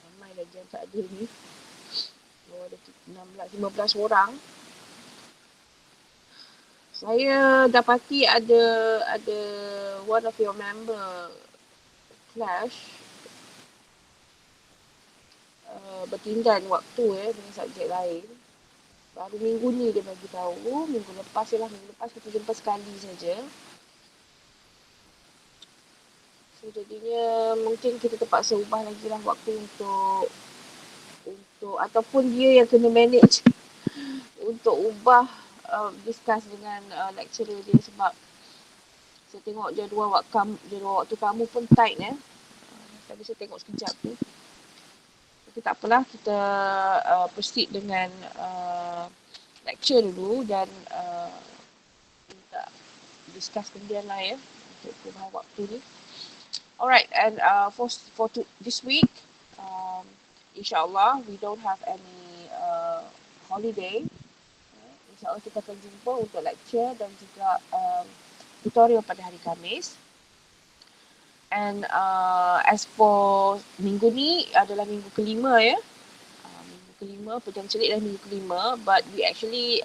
ramai lagi yang tak ada ni. Ada 15 orang. Saya dapati ada one of your member clash bertindan waktu dengan subjek lain. Baru minggu ni dia bagi tahu, minggu lepas kita jumpa sekali saja. So jadinya mungkin kita terpaksa ubah lagi lah waktu untuk ataupun dia yang kena manage untuk ubah discuss dengan lecturer dia, sebab saya tengok jadual waktu kamu pun tight tadi saya tengok sekejap tu. Tapi tak apalah, kita proceed dengan lecture dulu dan minta discuss kemudian lah untuk perubahan waktu ni. Alright, and for this week, insyaAllah we don't have any holiday. InsyaAllah kita akan jumpa untuk lecture dan juga tutorial pada hari Khamis. And as for minggu ni adalah minggu kelima minggu kelima, pejam celik adalah minggu kelima, but we actually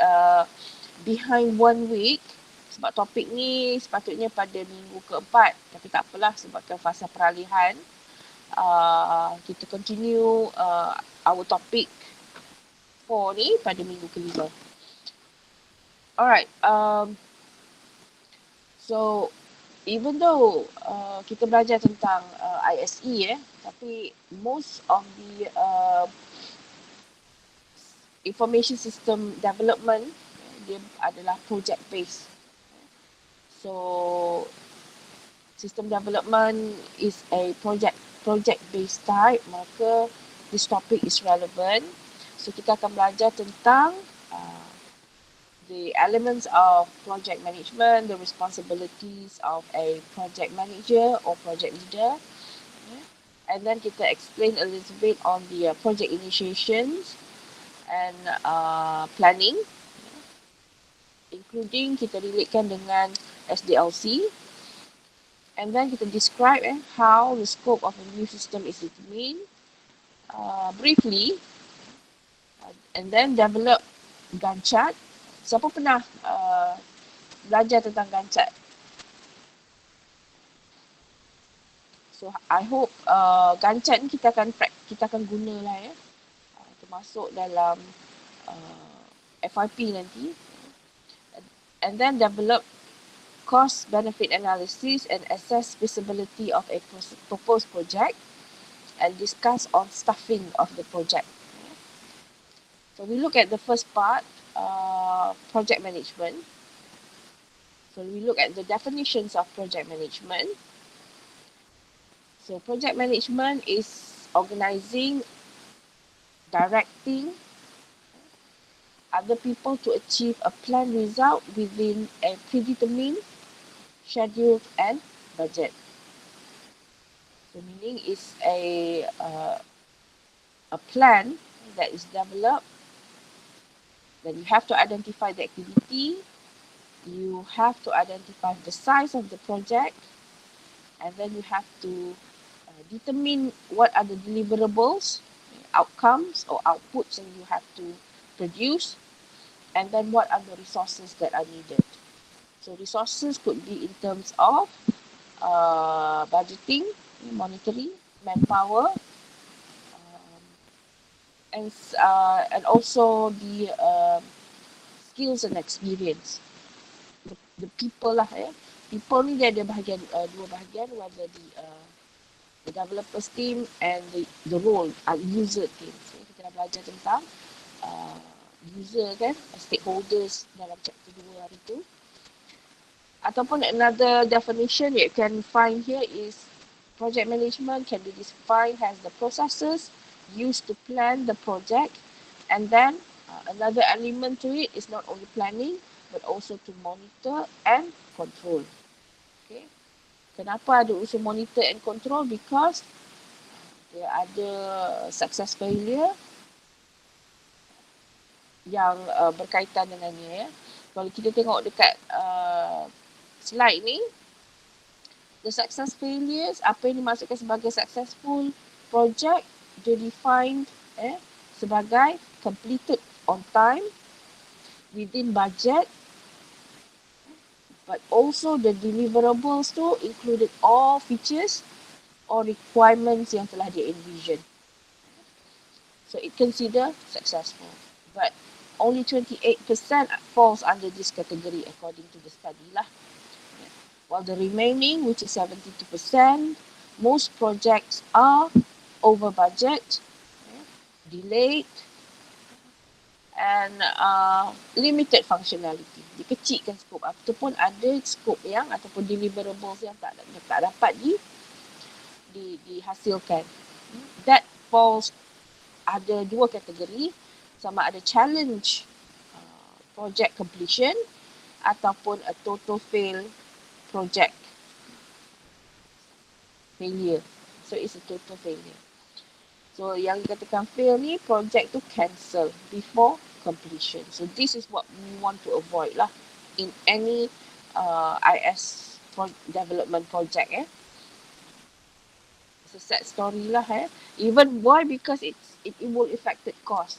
behind 1 week sebab topik ni sepatutnya pada minggu keempat, tapi tak apalah sebabkan fasa peralihan kita continue our topic 4 ni pada minggu kelima. Alright, so even though kita belajar tentang ISE tapi most of the information system development dia adalah project based. So system development is a project based type, maka this topic is relevant. So kita akan belajar tentang the elements of project management, the responsibilities of a project manager or project leader. And then kita explain a little bit on the project initiations and planning, including kita relatekan dengan SDLC. And then kita describe how the scope of a new system is determined briefly, and then develop Gantt chart. Siapa pernah belajar tentang Gantt chart? So I hope Gantt chart ni kita akan guna lah termasuk dalam FYP nanti. And then develop cost benefit analysis and assess feasibility of a proposed project and discuss on staffing of the project. So we look at the first part, project management. So we look at the definitions of project management. So project management is organizing, directing other people to achieve a planned result within a predetermined schedule and budget. So meaning is a plan that is developed. Then you have to identify the activity, you have to identify the size of the project, and then you have to determine what are the deliverables, outcomes or outputs that you have to produce, and then what are the resources that are needed. So resources could be in terms of budgeting, monitoring, manpower, and also the skills and experience. The people lah People ni dia ada bahagian dua bahagian, whether the developers team and the role user team. So kita dah belajar tentang user stakeholders dalam chapter 2 hari tu. Ataupun another definition you can find here is project management can be defined as the processes used to plan the project, and then another element to it is not only planning but also to monitor and control. Okay. Kenapa ada unsur monitor and control? Because dia ada success failure yang berkaitan dengannya. Kalau kita tengok dekat slide ni, The success failures, apa yang dimaksudkan sebagai successful project, dia defined sebagai completed on time, within budget, but also the deliverables tu included all features or requirements yang telah dia envision. So it considered successful. But only 28% falls under this category according to the study lah. While the remaining, which is 72%, most projects are over budget, delayed, and limited functionality. Dikecilkan skop. Ataupun ada skop yang ataupun deliverables yang tak dapat dihasilkan. That falls ada dua kategori, sama ada challenge project completion ataupun a total project failure. So it's a total failure. So yang dikatakan fail ni, project tu cancel before completion. So this is what we want to avoid lah in any IS development project. It's a sad story lah. Even why? Because it will affect cost.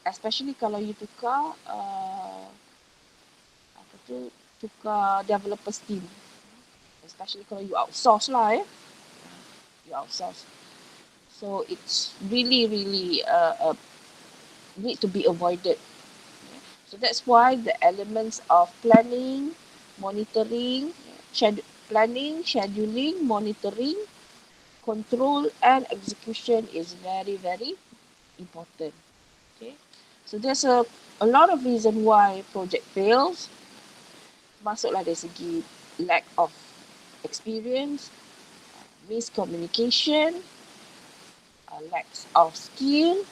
Especially kalau you tukar tukar developers team. Especially kalau you outsource lah. You outsource. So it's really need to be avoided. So that's why the elements of planning, monitoring, scheduling, monitoring, control and execution is very important. Okay. So there's a lot of reason why project fails. Masuklah dari segi lack of experience, miscommunication, lack of skill,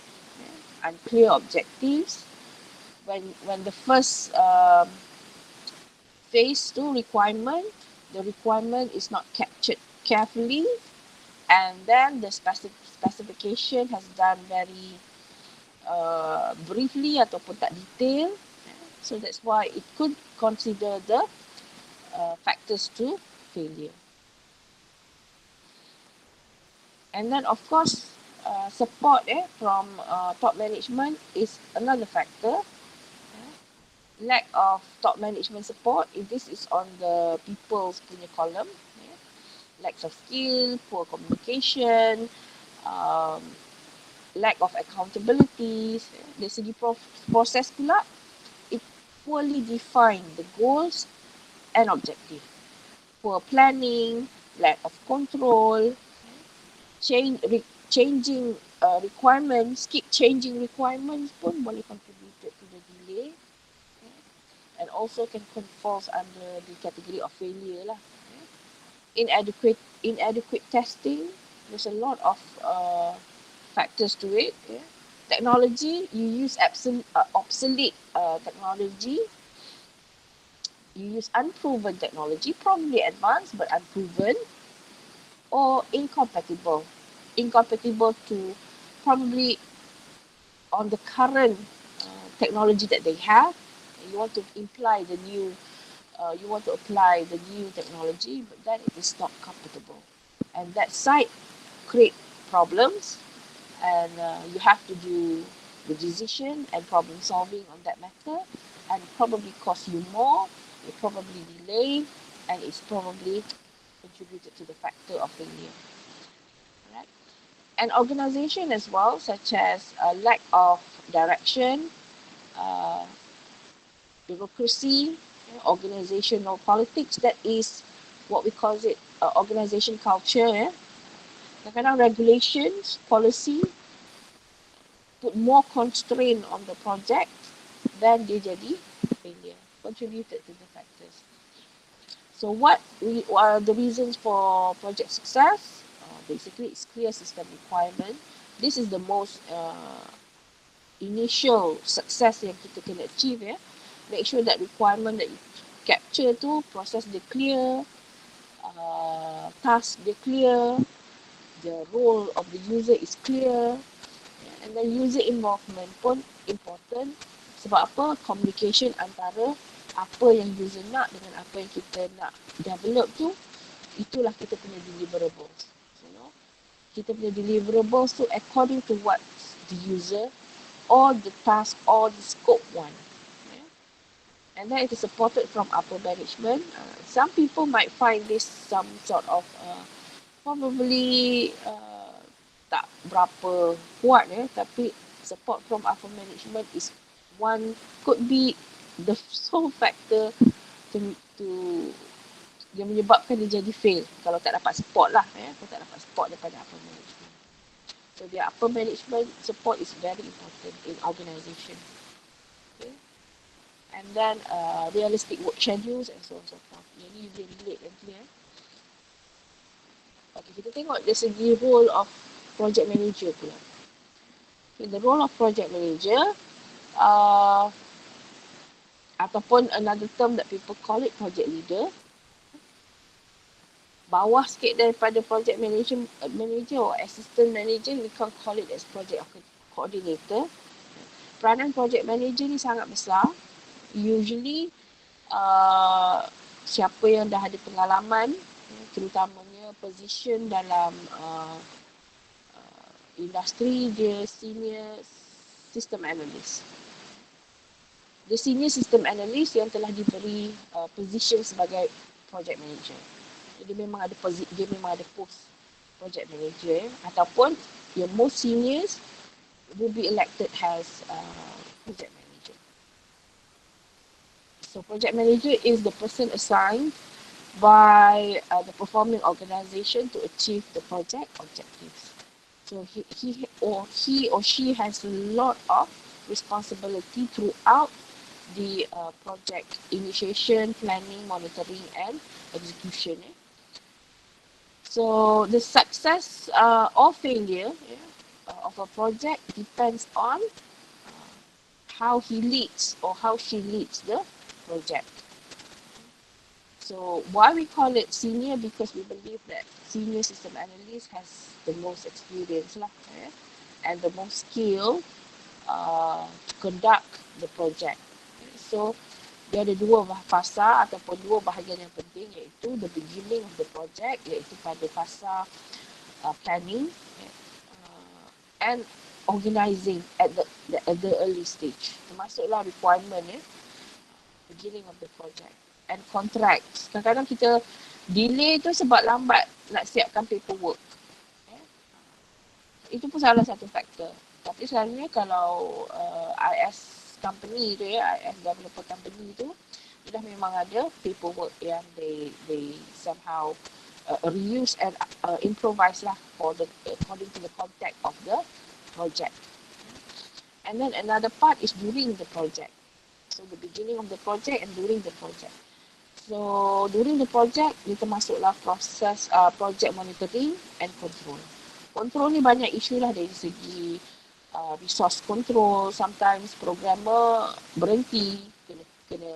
unclear objectives. When the first phase 2 requirement, the requirement is not captured carefully, and then the specification has done very briefly ataupun tak detail. So that's why it could consider the factors to failure. And then of course support from top management is another factor. Lack of top management support, if this is on the people's punya column, lack of skill, poor communication, lack of accountability. Dari segi proses pula, it poorly define the goals and objective. Poor planning, lack of control, changing requirements, keep changing requirements pun boleh contribute to the delay, and also can fall under the category of failure lah. Inadequate testing, there's a lot of factors to it. Technology, you use obsolete technology, you use unproven technology, probably advanced but unproven, or incompatible to probably on the current technology that they have. You want to apply the new technology, but then it is not compatible, and that side create problems, and you have to do the decision and problem solving on that matter, and probably cost you more, it probably delay, and it's probably contributed to the factor of failure. Right? And organization as well, such as a lack of direction, bureaucracy, organizational politics, that is what we call it organization culture. Kadang-kadang regulations, policy put more constraint on the project than dia jadi failure, contributed to the factors. So what are the reasons for project success? Basically, it's clear system requirement. This is the most initial success yang kita kena achieve. Make sure that requirement that you capture tu, process dia clear, task dia clear, the role of the user is clear, and then user involvement pun important. Sebab apa? Communication antara apa yang user nak dengan apa yang kita nak develop tu, itulah kita punya deliverables. You know, kita punya deliverables tu according to what the user or the task or the scope want. Yeah? And then it is supported from upper management. Some people might find this some sort of probably tak berapa kuat tapi support from upper management is one, could be the sole factor to dia menyebabkan dia jadi fail kalau tak dapat support lah, kalau tak dapat support daripada upper management. So the upper management support is very important in organisation. Okay. And then realistic work schedules and so on so forth. Yang ni dia relate nanti. Okay, kita tengok dari segi role of project manager pula. Okay, the role of project manager ataupun another term that people call it project leader. Bawah sikit daripada project manager or assistant manager, we can call it as project coordinator. Peranan project manager ni sangat besar. Usually siapa yang dah ada pengalaman, terutamanya position dalam industri, dia senior system analyst. Dia senior system analyst yang telah diberi position sebagai project manager. Dia memang ada post project manager ataupun yang most seniors will be elected as project manager. So project manager is the person assigned by the performing organisation to achieve the project objectives. So he or she has a lot of responsibility throughout the project initiation, planning, monitoring and execution. So the success or failure of a project depends on how he leads or how she leads the project. So why we call it senior? Because we believe that senior system analyst has the most experience and the most skill to conduct the project. So dia ada dua fasa ataupun dua bahagian yang penting, iaitu the beginning of the project, iaitu pada fasa planning and organizing at the early stage. Termasuklah requirement beginning of the project and contracts. Kadang-kadang kita delay tu sebab lambat nak siapkan paperwork. Itu pun salah satu faktor. Tapi selalunya kalau IS company tu IS developer company tu, dia dah memang ada paperwork yang they somehow reuse and improvise lah according to the context of the project. And then another part is during the project. So the beginning of the project and during the project. So during the project, dia termasuklah proses project monitoring and control. Control ni banyak isu lah dari segi resource control. Sometimes programmer berhenti, kena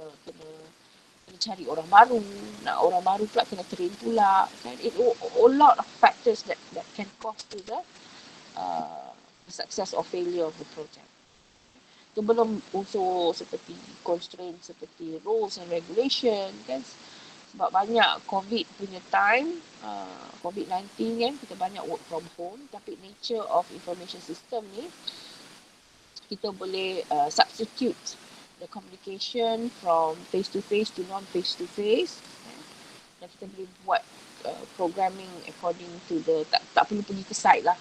cari orang baru, nak orang baru pula kena train pula kan. It a lot of factors that can cause to the success or failure of the project. Itu belum unsur seperti constraint, seperti rules and regulation kan. Sebab banyak COVID punya time, COVID-19 kan, kita banyak work from home, tapi nature of information system ni, kita boleh substitute the communication from face to face to non-face to face. Dan kita boleh buat programming according to the, tak perlu pergi ke site lah.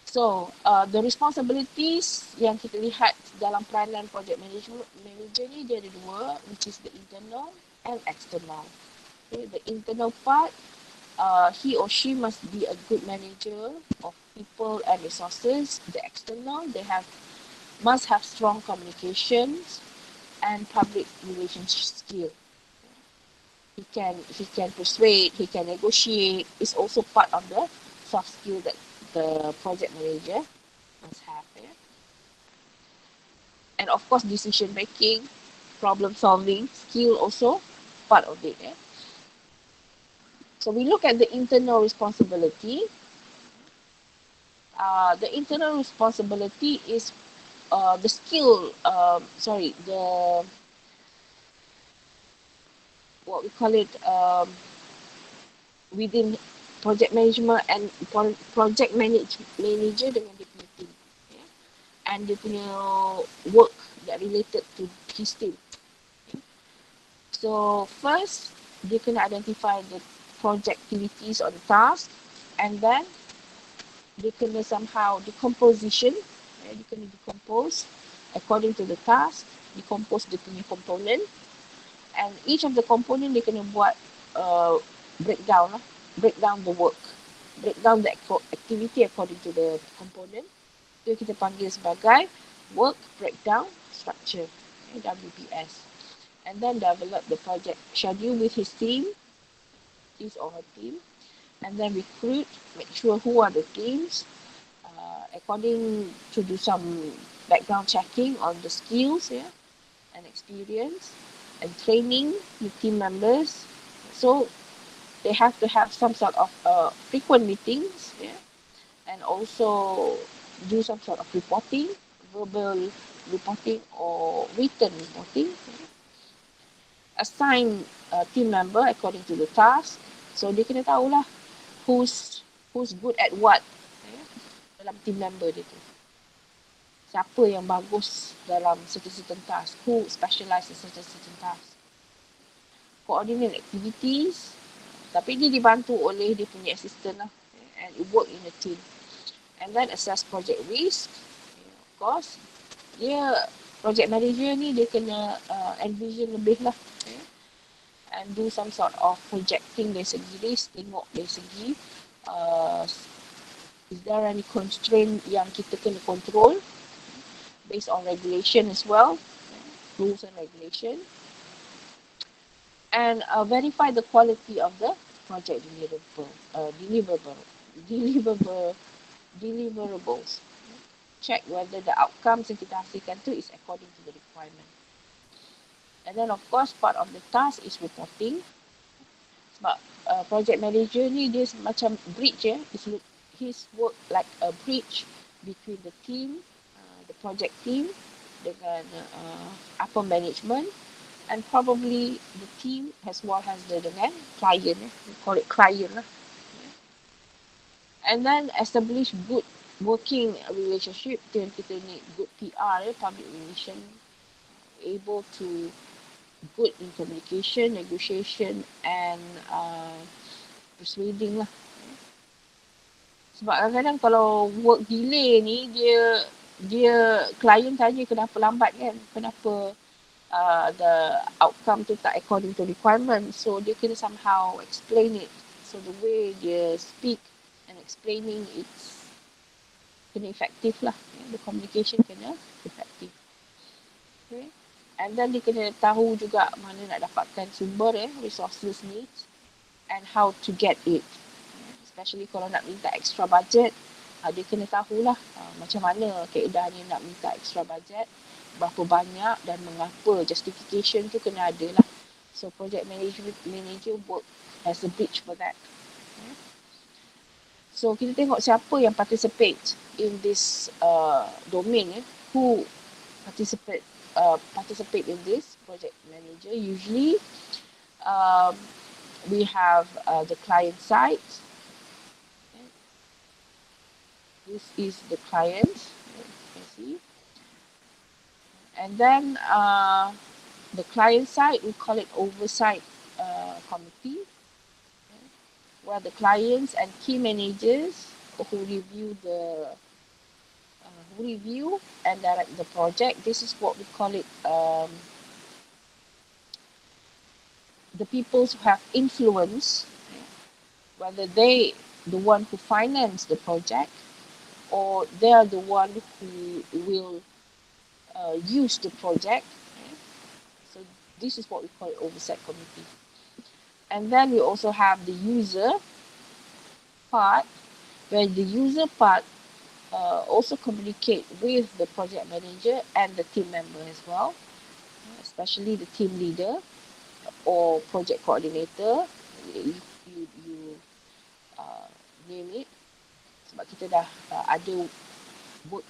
So, the responsibilities yang kita lihat dalam peranan project manager ni, dia ada dua, which is the internal and external. Okay, the internal part, he or she must be a good manager of people and resources. The external, must have strong communications and public relations skill. He can persuade, he can negotiate. It's also part of the soft skill that the project manager must have. And of course, decision making, problem solving skill also part of it. So we look at the internal responsibility. The internal responsibility is the skill. The what we call it, within project management and project manager dengan dia punya team. Yeah? And dia punya work that related to his team. Okay? So first, dia kena identify the project activities or the task, and then dia kena somehow decomposition. Dia kena decompose according to the task, decompose dia punya component, and each of the component dia kena buat breakdown lah, break down the work, break down the activity according to the component. Itu kita panggil sebagai work breakdown structure, WBS. And then develop the project schedule with his team, his or her team, and then recruit, make sure who are the teams, according to do some background checking on the skills, yeah, and experience, and training the team members. So they have to have some sort of frequent meetings, yeah, and also do some sort of reporting, verbal reporting or written reporting. Yeah. Assign a team member according to the task. So dia kena tahulah who's good at what, yeah, dalam team member dia tu. Siapa yang bagus dalam certain task, who specialize in certain task. Coordinate activities, tapi dia dibantu oleh dia punya assistant lah, and it work in a team. And then assess project risk. Of course, dia project manager ni dia kena envision lebih lah, and do some sort of projecting dari segi risk, tengok dari segi is there any constraint yang kita kena control based on regulation as well, rules and regulation, and verify the quality of the project deliverables. Check whether the outcomes yang kita hasilkan tu is according to the requirement. And then of course part of the task is reporting. Sebab project manager ni dia macam bridge, ya. His work like a bridge between the team, the project team dengan upper management, and probably the team as well as dengan client, we call it client lah. And then establish good working relationship. Kita need good PR, public relation, able to good in communication, negotiation, and persuading lah. Sebab kadang-kadang kalau work delay ni, dia klien tanya kenapa lambat kan, kenapa the outcome tu tak according to requirement. So dia kena somehow explain it. So the way dia speak and explaining, it's kena effective lah. The communication kena effective. Okay. And then dia kena tahu juga mana nak dapatkan sumber, resources needs, and how to get it. Especially kalau nak minta extra budget, dia kena tahulah macam mana keedahannya nak minta extra budget, berapa banyak dan mengapa, justification tu kena ada lah. So project manager work as a bridge for that. So kita tengok siapa yang participate in this domain, who participate in this project manager. Usually we have the client side. This is the client, you can see. And then the client side, we call it oversight committee, where the clients and key managers who review and direct the project. This is what we call it, the people who have influence, whether they the one who finance the project or they are the one who will use the project. So this is what we call oversight committee. And then we also have the user part, where the user part also communicate with the project manager and the team member as well, especially the team leader or project coordinator, you name it. Sebab kita dah ada work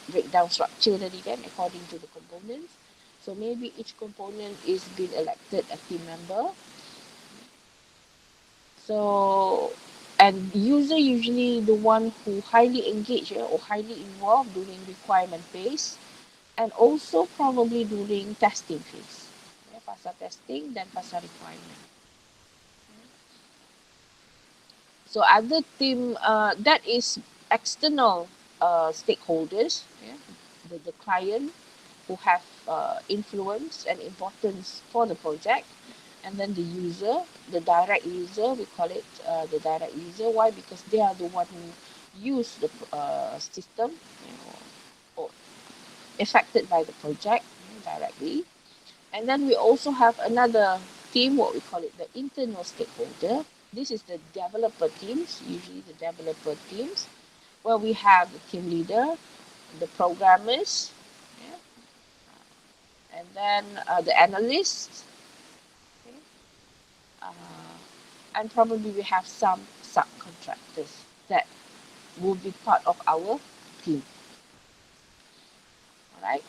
breakdown structure tadi kan, according to the components. So maybe each component is being elected a team member, So, and user usually the one who highly engaged or highly involved during requirement phase, and also probably during testing phase. Fasa testing dan fasa requirement. So other team that is external stakeholders, the client who have influence and importance for the project, and then the user, the direct user, we call it the direct user. Why? Because they are the one who use the system, or affected by the project directly. And then we also have another team, what we call it the internal stakeholder. This is the developer teams, usually the developer teams, where we have the team leader, the programmers, yeah, and then the analysts, okay, uh, and probably we have some subcontractors that will be part of our team. All right.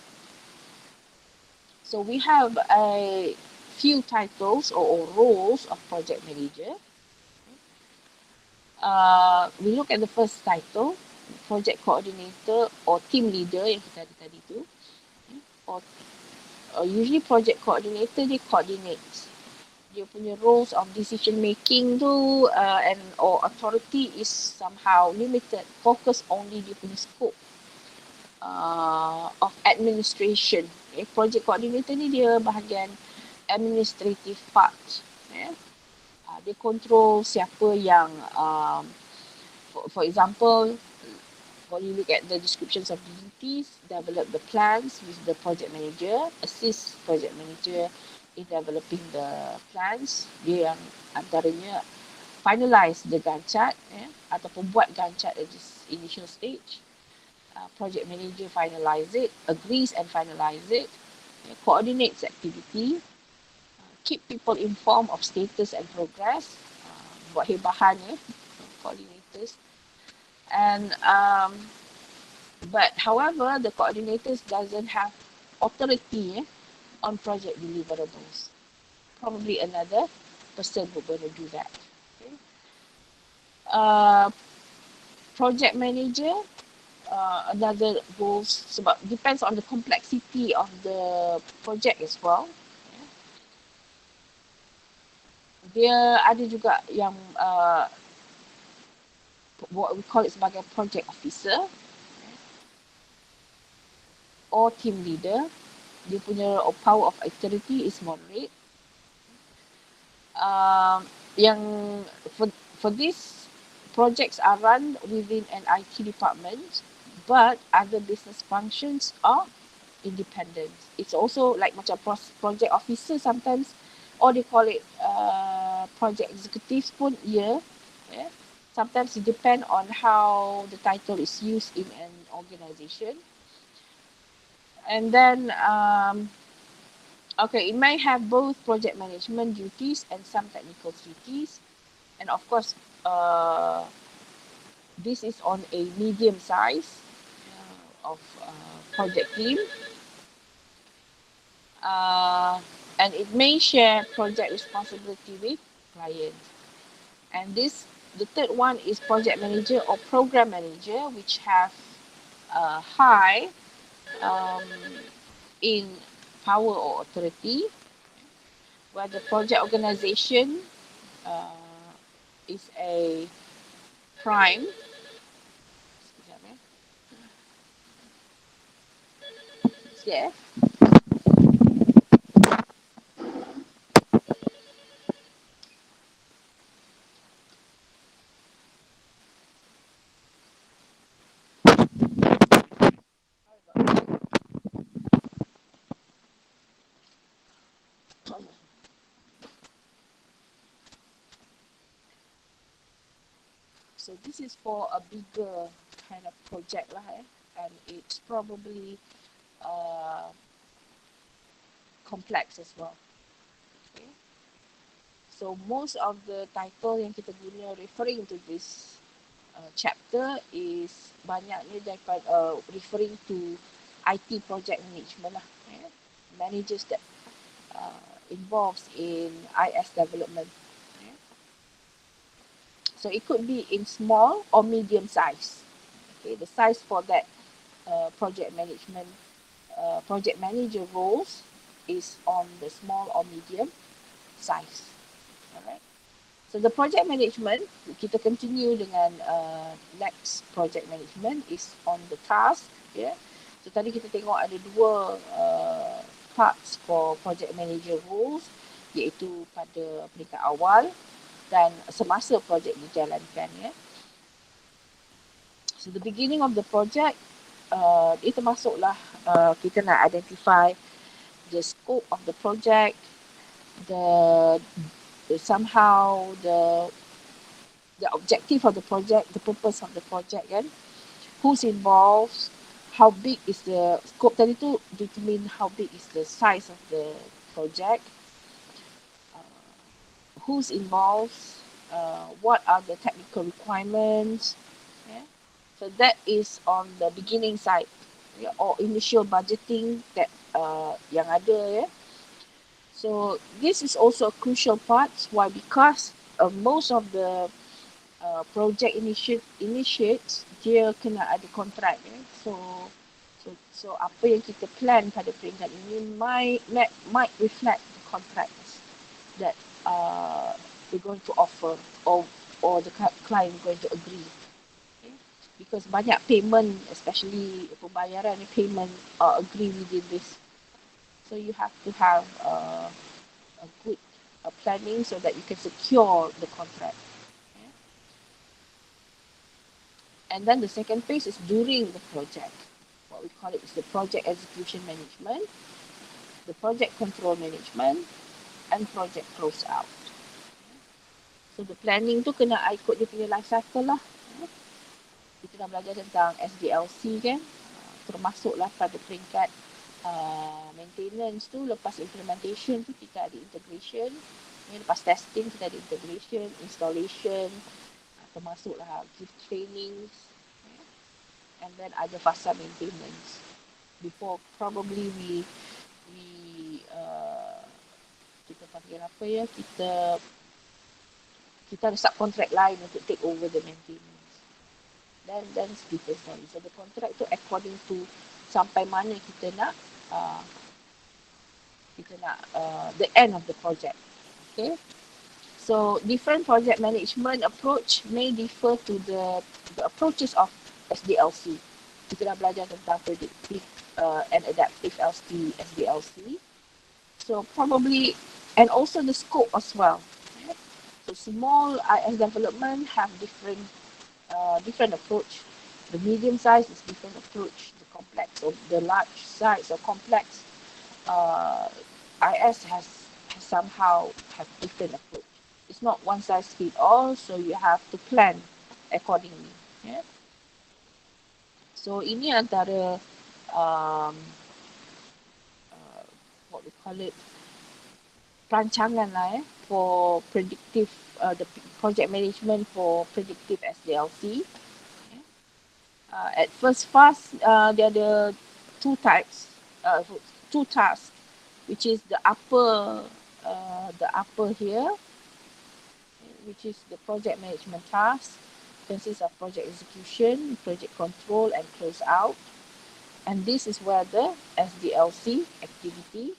So we have a few titles or roles of project manager. We look at the first title, project coordinator or team leader yang kita ada tadi tu. Or usually project coordinator dia coordinates. Dia punya roles of decision making tu and or authority is somehow limited. Focus only dia punya scope of administration. Project coordinator ni dia bahagian administrative part. Dia control siapa yang for example, when you look at the descriptions of the duties, develop the plans with the project manager, assist project manager in developing the plans. Dia yang antaranya finalize the Gantt chart ataupun buat Gantt chart at this initial stage. Project manager finalize it, agrees and finalize it, coordinates activity, keep people informed of status and progress, buat hebahan coordinators. And but however, the coordinators doesn't have authority on project deliverables. Probably another person who's going to do that. Okay. Project manager, another goals sebab depends on the complexity of the project as well. Dia ada juga yang what we call it sebagai project officer or team leader. Dia punya power of authority is moderate. Yang for this projects are run within an IT department, but other business functions are independent. It's also like macam project officer sometimes, or they call it project executives pun yeah. Sometimes it depends on how the title is used in an organization. And then okay, it may have both project management duties and some technical duties. And of course, this is on a medium size of project team. And it may share project responsibility with clients. And the third one is project manager or program manager, which have high in power or authority, where the project organization is a prime. Yeah. So this is for a bigger kind of project lah, and it's probably complex as well. Okay. So most of the title yang kita guna referring to this chapter is banyaknya daripada referring to IT project management lah, managers that involves in IS development. So it could be in small or medium size. Okay, the size for that project manager roles is on the small or medium size. Alright. So the project management, kita continue dengan next project management is on the task. Yeah. So tadi kita tengok ada dua parts for project manager roles, iaitu pada peringkat awal dan semasa projek dijalankan. Ya. So the beginning of the project, itu termasuklah kita nak identify the scope of the project, somehow the objective of the project, the purpose of the project, kan? Who's involved, how big is the scope tadi tu determine how big is the size of the project, who's involved, what are the technical requirements. Yeah? So that is on the beginning side, yeah, or initial budgeting that yang ada. Yeah? So this is also a crucial part. Why? Because most of the project initiates dia kena ada kontrak. Yeah? So apa yang kita plan pada peringkat ini might reflect the contracts that we're going to offer or the client going to agree. Okay? Because banyak payment, especially pembayaran payment, agree within this. So you have to have a good planning so that you can secure the contract. Okay? And then the second phase is during the project. What we call it is the project execution management, the project control management, and project close out. So the planning tu kena ikut dia punya life cycle lah. Kita dah belajar tentang SDLC kan. Termasuklah pada peringkat maintenance tu, lepas implementation tu kita ada integration. Lepas testing kita ada integration, installation, termasuklah trainings, and then ada fasa maintenance. Before probably we kita panggil apa ya, kita ada subcontract lain untuk take over the maintenance. Then different story. So the contract tu according to sampai mana kita nak the end of the project. Okay. So different project management approach may differ to the approaches of SDLC. Kita dah belajar tentang predictive and adaptive SDLC. So probably, and also the scope as well. So small IS development have different approach. The medium size is different approach. The complex or the large size or complex IS has somehow have different approach. It's not one size fit all, so you have to plan accordingly. Yeah? So ini antara what we call it, perancangan lah for predictive the project management for predictive SDLC. At first pass, there are two types, two tasks, which is the upper here, which is the project management task, consists of project execution, project control, and close out. And this is where the SDLC activity,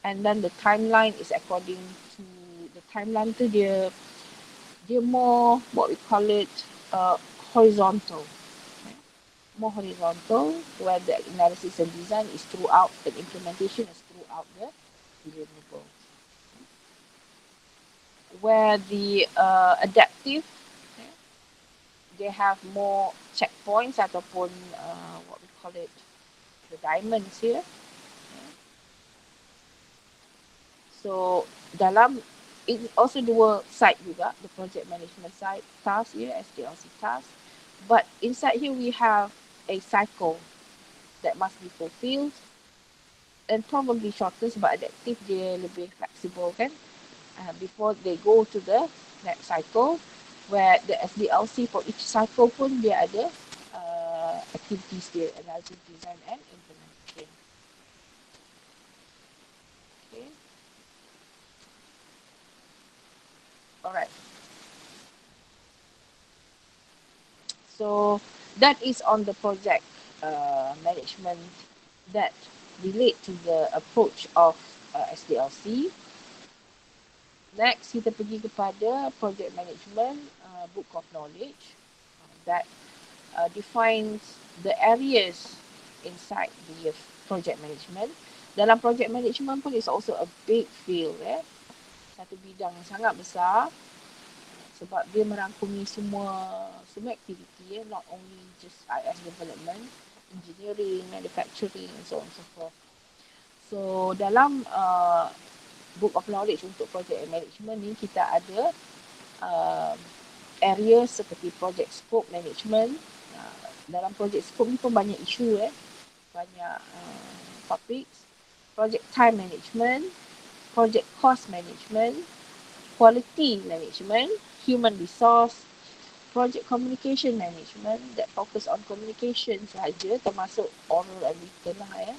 and then the timeline is according to the timeline to the more what we call it horizontal. More horizontal, where the analysis and design is throughout, and implementation is throughout the deliverable. Where the adaptive, they have more checkpoints ataupun what we call it, the diamonds here. So dalam it also dua side juga, the project management side task here, SDLC task. But inside here we have a cycle that must be fulfilled, and probably shorter sebab adaptive dia lebih flexible kan. Before they go to the next cycle, where the SDLC for each cycle pun dia ada activities dia, analysis, design and implementation. Okay. Alright. So that is on the project management that relate to the approach of SDLC. Next, kita pergi kepada project management book of knowledge that defines the areas inside the project management. Dalam project management pun is also a big field, satu bidang yang sangat besar sebab dia merangkumi semua aktiviti, not only just IS development, engineering, manufacturing and so on and so forth. So dalam book of knowledge untuk project management ni kita ada area seperti project scope management. Dalam project scope ni pun banyak isu, banyak topics. Project time management, project cost management, quality management, human resource, project communication management that focus on communication sahaja, termasuk oral and written lah,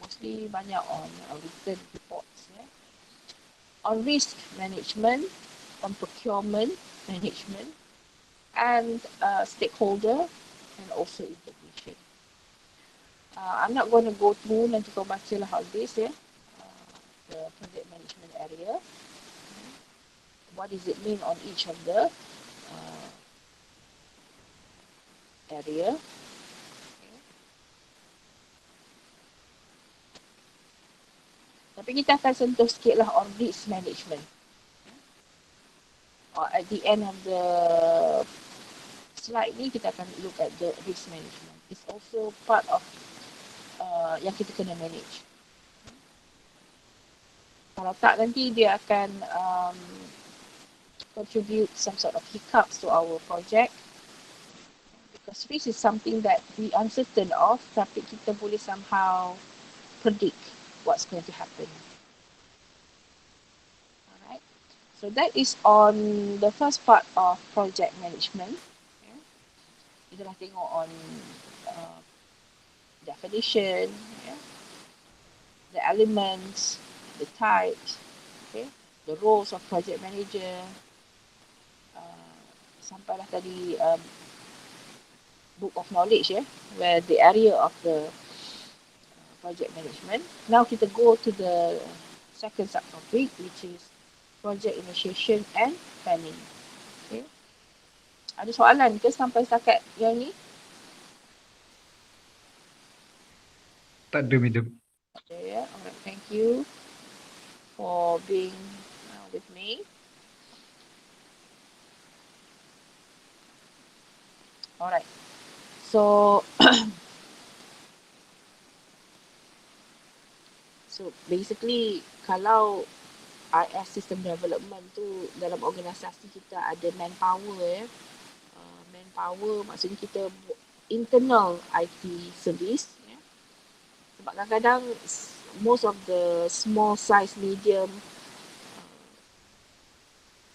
mostly banyak on written reports. On risk management, on procurement management, and stakeholder and also integration. I'm not going to go through, nanti kau baca lah all this, the project management area. What does it mean on each of the area? Tapi kita akan sentuh sikit lah on risk management. At the end of the slide ni, kita akan look at the risk management. It's also part of yang kita kena manage. Kalau tak, nanti dia akan contribute some sort of hiccups to our project. Because risk is something that we uncertain of, tapi kita boleh somehow predict what's going to happen. Alright, so that is on the first part of project management. Kita dah tengok on definition, the elements, the types, the roles of project manager. Sampailah tadi book of knowledge, where the area of the project management. Now kita go to the second subtopic, which is project initiation and planning. Okay. Ada soalan ke sampai setakat yang ni? Tak ada, madam. Okay, alright, thank you for being with me. Alright, so so basically kalau IS system development tu dalam organisasi kita ada manpower, manpower maksudnya kita internal IT service. Sebab kadang-kadang most of the small size medium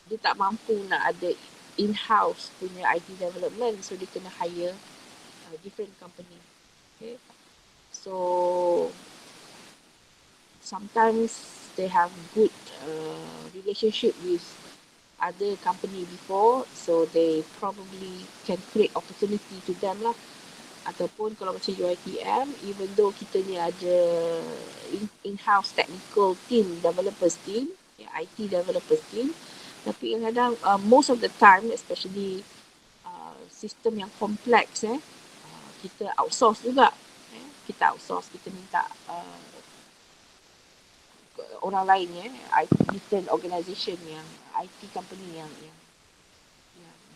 dia tak mampu nak ada in-house punya IT development, so dia kena hire different company. Okay. So sometimes they have good relationship with other company before, so they probably can create opportunity to them lah. Ataupun kalau macam UiTM, even though kita ni ada in-house technical team, developers team, IT developers team, tapi kadang-kadang most of the time, especially sistem yang kompleks, kita outsource juga. Kita outsource, kita minta orang lain, different organisation yang IT company yang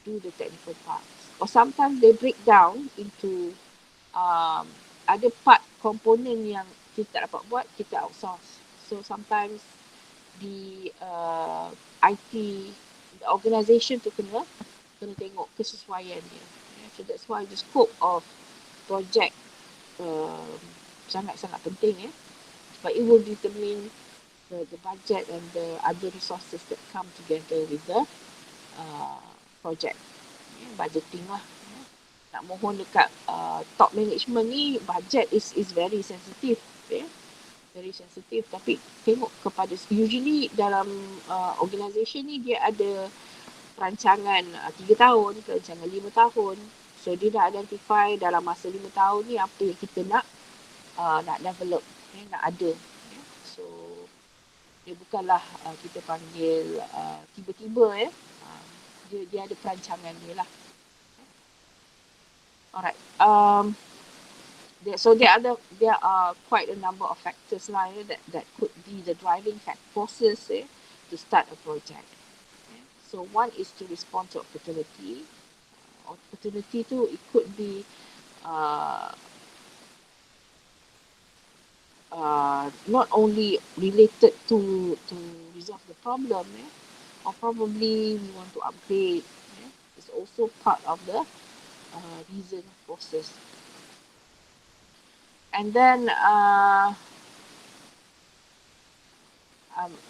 do the technical parts. Or sometimes they break down into ada part komponen yang kita tak dapat buat, kita outsource. So sometimes the IT, the organisation tu kena tengok kesesuaian dia. So that's why the scope of project sangat-sangat penting, but it will determine the budget and the other resources that come together with the project. Budgeting lah. Nak mohon dekat top management ni, budget is very sensitive. Very sensitive. Tapi tengok kepada, usually dalam organisation ni dia ada perancangan 3 tahun, perancangan 5 tahun. So dia dah identify dalam masa 5 tahun ni apa yang kita nak develop, nak ada. So dia bukanlah kita panggil tiba-tiba dia ada perancangan dia lah. Alright. So there are quite a number of factors lah that could be the driving forces to start a project. So one is to respond to opportunity. Opportunity tu it could be not only related to resolve the problem, or probably we want to upgrade. It's also part of the reason process. And then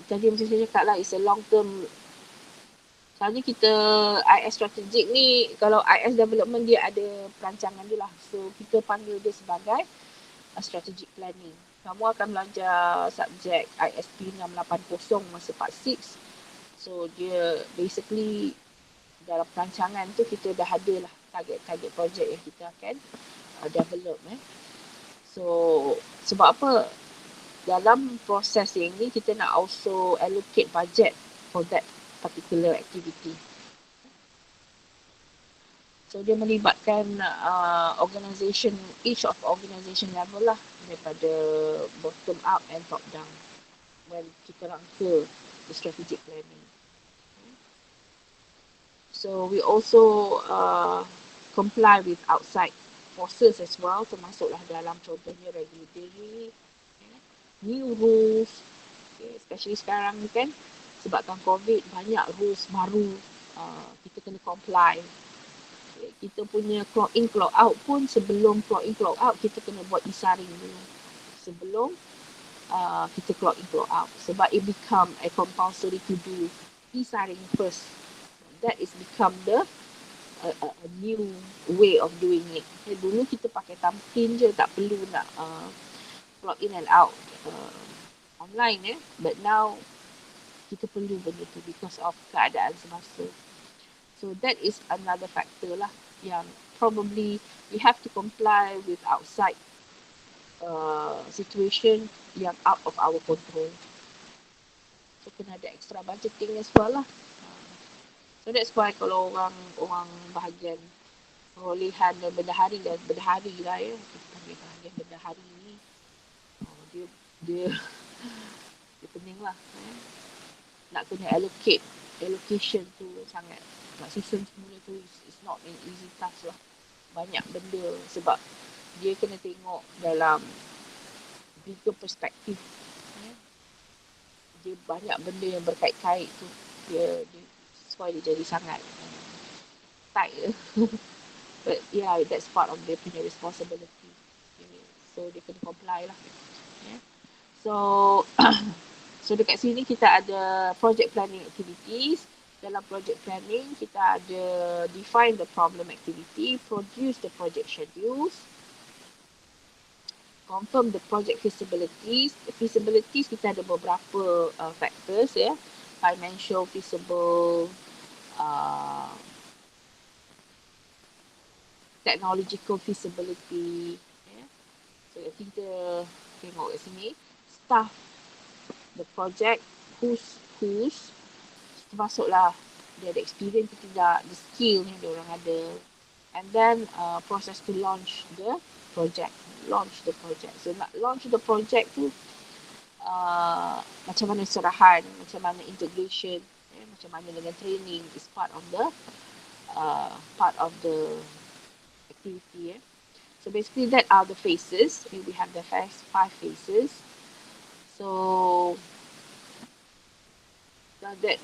tadi macam saya cakap lah, it's a long term. Selalunya kita IS strategic ni, kalau IS development dia ada perancangan dia lah. So kita panggil dia sebagai strategic planning. Kamu akan belajar subjek ISP550 masa part 6. So dia basically dalam perancangan tu kita dah ada lah target-target projek yang kita akan develop. So sebab apa? Dalam proses ini kita nak also allocate budget for that particular activity. So dia melibatkan organisation, each of organisation level lah, daripada bottom up and top down when kita rangka the strategic planning. So we also comply with outside forces as well, termasuklah dalam contohnya regulatory, new rules, especially sekarang ni kan, sebabkan COVID, banyak rules baru kita kena comply. Kita punya clock in, clock out pun, sebelum clock in, clock out, kita kena buat e-saring dulu. Sebelum kita clock in, clock out. Sebab it become a compulsory to do e-saring first. That is become the a new way of doing it. Dulu kita pakai thumbprint je, tak perlu nak clock in and out online. But now, kita perlu benda tu because of keadaan semasa. So that is another factor lah yang probably we have to comply with outside situation yang out of our control. So kena ada extra budgeting as well lah. So that's why kalau orang bahagian perolehan dan bendahari lah kita panggil bahagian bendahari ni, dia pening lah. Nak kena allocation tu sangat. Nak susun semula tu is not an easy task lah. Banyak benda sebab dia kena tengok dalam bigger perspektif. Dia banyak benda yang berkait-kait tu. Dia why dia jadi sangat tight. But yeah, that's part of their punya responsibility. So dia kena comply lah. So dekat sini kita ada project planning activities. Dalam project planning, kita ada define the problem activity, produce the project schedules, confirm the project feasibilities. Feasibilities kita ada beberapa factors financial feasible, technological feasibility. So kita tengok kat sini, staff the project, who's termasuklah dia ada experience ke tidak, the skill ni dia orang ada, and then process to launch the project. So nak launch the project tu macam mana serahan, macam mana integration, macam mana dengan training is part of the activity. So basically that are the phases. We have the first 5 phases. So that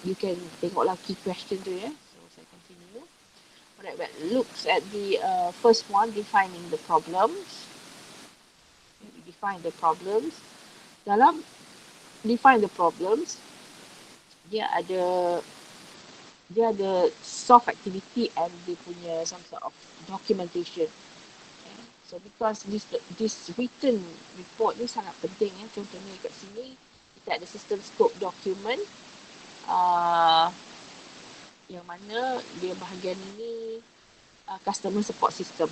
you can tengoklah key question tu So saya continue. Alright, but looks at the first one, defining the problems. We define the problems. Dalam define the problems, dia ada soft activity and dia punya some sort of documentation. So because this written report ni sangat penting. Contohnya kat sini kita ada system scope document yang mana dia bahagian ini customer support system.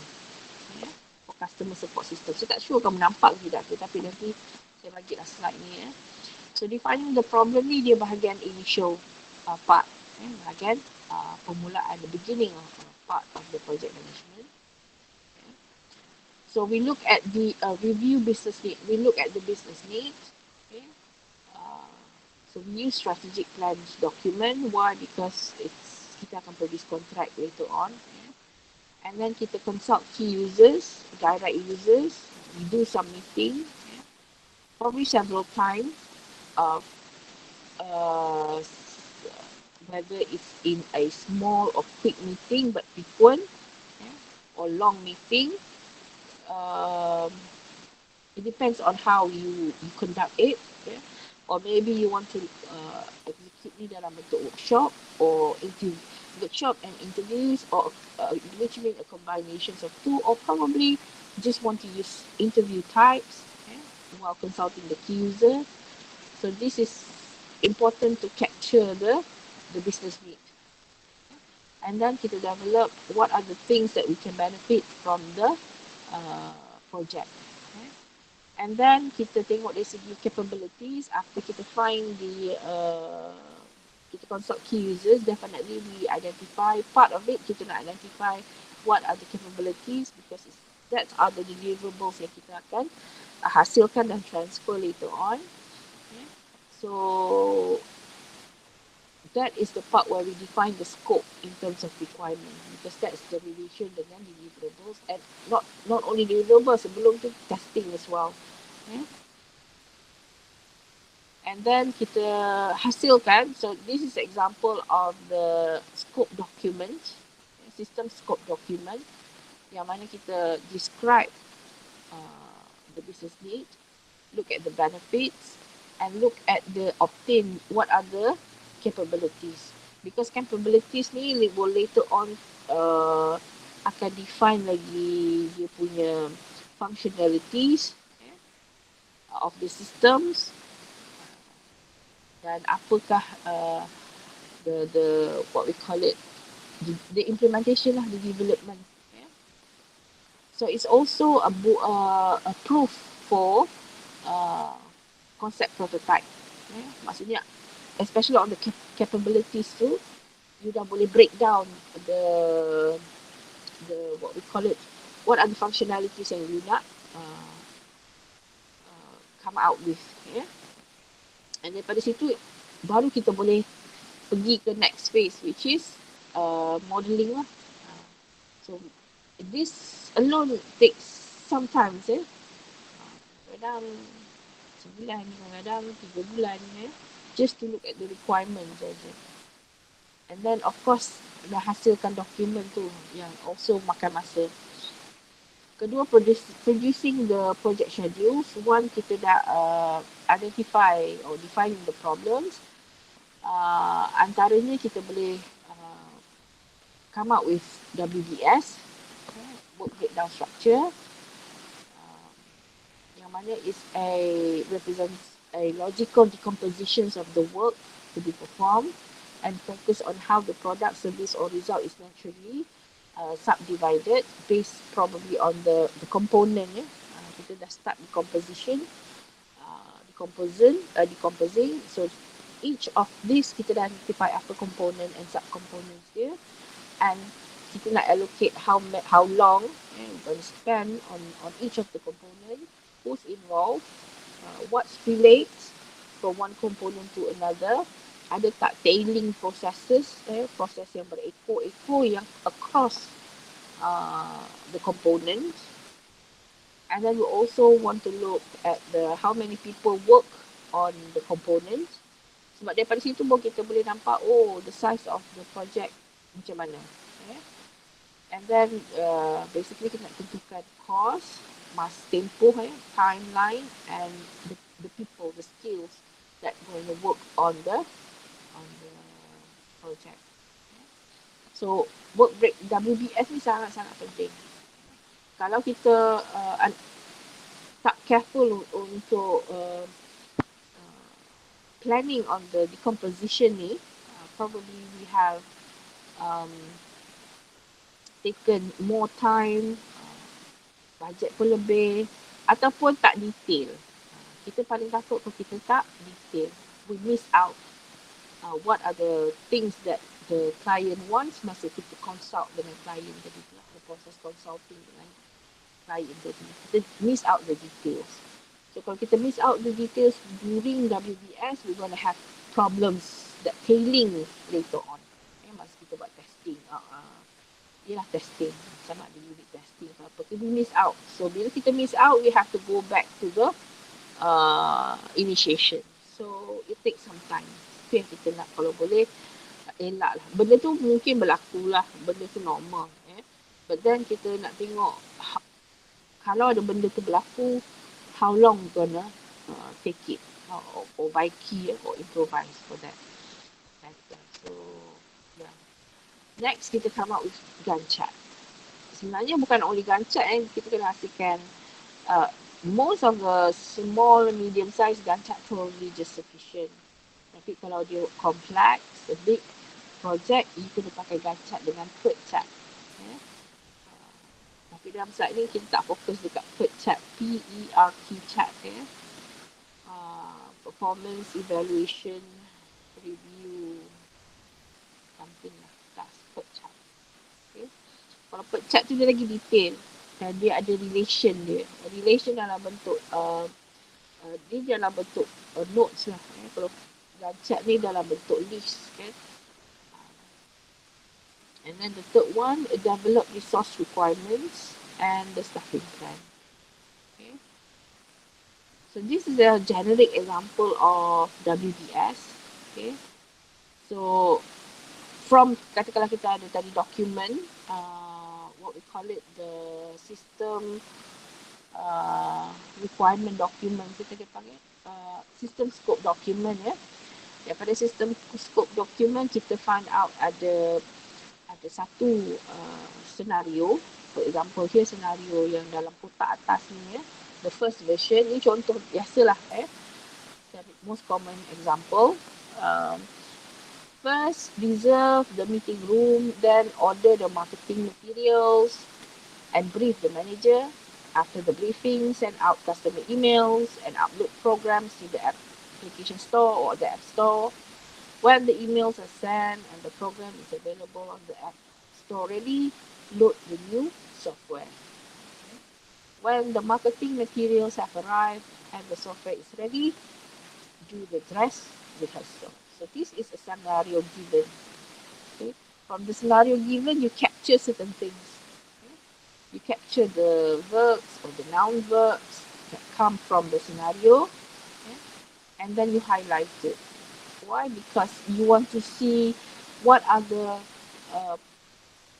Ya, for customer support system. Saya tak sure kamu nampak ke tidak, tapi nanti saya bagilah slide ni. Ya. So defining the problem ni dia bahagian initial part. Bahagian permulaan, the beginning of part of the project management. So we look at the review business need. We look at the business needs. Okay. Uh, so we use strategic plans document. Why? Because kita akan produce contract later on. Okay. And then kita consult key users, direct users. We do some meeting. Okay. Probably several times. Uh, uh, whether it's in a small or quick meeting but frequent, okay, or long meeting. Um, it depends on how you conduct it. Okay? Or maybe you want to execute ni dalam bentuk workshop or workshop and interviews, or which means a combination of two, or probably just want to use interview types, okay, while consulting the key user. So this is important to capture the business need. And then kita develop what are the things that we can benefit from the project. Okay. And then kita tengok dari segi capabilities. After kita find kita consult key users, definitely we identify part of it. Kita nak identify what are the capabilities, because that are the deliverables yang kita akan hasilkan dan transfer later on. Okay. So that is the part where we define the scope in terms of requirement, because that's the relation dengan deliverables, and not only deliverables, sebelum tu testing as well. Okay. And then kita hasilkan. So this is example of the scope document, system scope document, yang mana kita describe the business need, look at the benefits, and look at the obtain what are the capabilities. Because capabilities ni will later on akan define lagi dia punya functionalities of the systems, dan apakah the what we call it, the implementation lah, the development. So it's also a proof for concept prototype. Maksudnya especially on the capabilities tu, you dah boleh break down the what we call it, what are the functionalities yang you nak come out with. And daripada situ baru kita boleh pergi ke next phase, which is modeling lah. So this alone takes some time. Kadang sebulan, kadang 3 bulan, just to look at the requirements saja. And then of course dah hasilkan dokumen tu yang also makan masa. Kedua, producing the project schedules. One, kita dah identify or define the problems. Antaranya kita boleh come up with WBS, work breakdown structure, yang mana is represents a logical decompositions of the work to be performed, and focus on how the product, service or result is naturally subdivided based probably on the component. Kita dah start decomposition, decomposing. So each of these kita dah identify apa component and subcomponents dia, and kita nak allocate how long we're going to spend on each of the component, who's involved, what's relates from one component to another, ada tak tailing processes, proses yang berekor-ekor yang across the components. And then we also want to look at how many people work on the components, sebab daripada situ pun kita boleh nampak the size of the project macam mana. And then basically kita nak tentukan cost, masa tempoh, timeline, and the people, the skills that going to work on the project. So work break WBS ni sangat-sangat penting. Kalau kita tak careful untuk planning on the decomposition ni, probably we have taken more time, budget pun lebih, ataupun tak detail. Kita paling takut kalau kita tak detail. We miss out what are the things that the client wants masa kita consult dengan client tadi tu lah. The process consulting dengan client tadi. Kita miss out the details. So kalau kita miss out the details during WBS, we're going to have problems that tailing later on. Masa kita buat testing. Ialah testing. Sama ada unit testing ke apa. Kita miss out. So bila kita miss out, we have to go back to the initiation. So it takes some time. Itu yang kita nak, kalau boleh elak lah. Benda tu mungkin berlaku lah. Benda tu normal. But then kita nak tengok kalau ada benda tu berlaku, how long gonna take it or by key or improvise for that factor. So yeah. Next kita come up with Gantt chart. Sebenarnya bukan only Gantt chart kita kena hasilkan most of the small medium size Gantt chart probably just sufficient. Tapi kalau dia complex, a big project, you kena pakai Gantt chart dengan PERT chart. Tapi dalam slide ni kita tak fokus dekat PERT chart, PERT chart performance evaluation review something lah, task PERT chart. Okay. Kalau PERT chart tu dia lagi detail dan dia ada relation dia. Relation dalam bentuk dia dalam bentuk notes lah. Kalau Gantt chart ni dalam bentuk list kan. And then the third one, develop resource requirements and the staffing plan. Okay. So this is a generic example of WBS. Okay. So from katakanlah kita ada tadi document, what we call it, the system requirement document, kita panggil system scope document ya. Daripada system scope document kita find out ada satu senario. For example, here senario yang dalam kotak atas ni ya. The first version ni contoh biasalah most common example. First, reserve the meeting room, then order the marketing materials and brief the manager. After the briefing, send out customer emails and upload programs to the application store or the app store. When the emails are sent and the program is available on the app store ready, load the new software. When the marketing materials have arrived and the software is ready, do the dress rehearsal. So this is a scenario given. Okay? From the scenario given, you capture certain things. Okay? You capture the verbs or the noun verbs that come from the scenario, okay? And then you highlight it. Why? Because you want to see what are the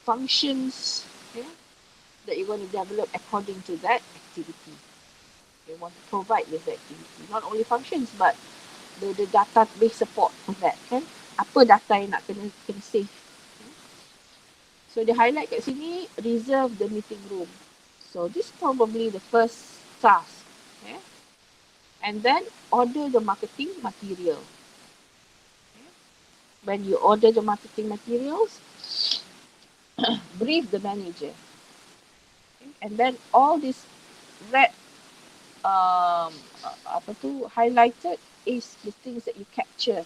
functions that you're going to develop according to that activity. You want to provide with the activity. Not only functions, but the database support for that. Kan? Apa data yang nak kena save. So, they highlight kat sini, reserve the meeting room. So, this is probably the first task. Okay? And then, order the marketing material. Okay? When you order the marketing materials, brief the manager. Okay? And then, all this red highlighted is the things that you capture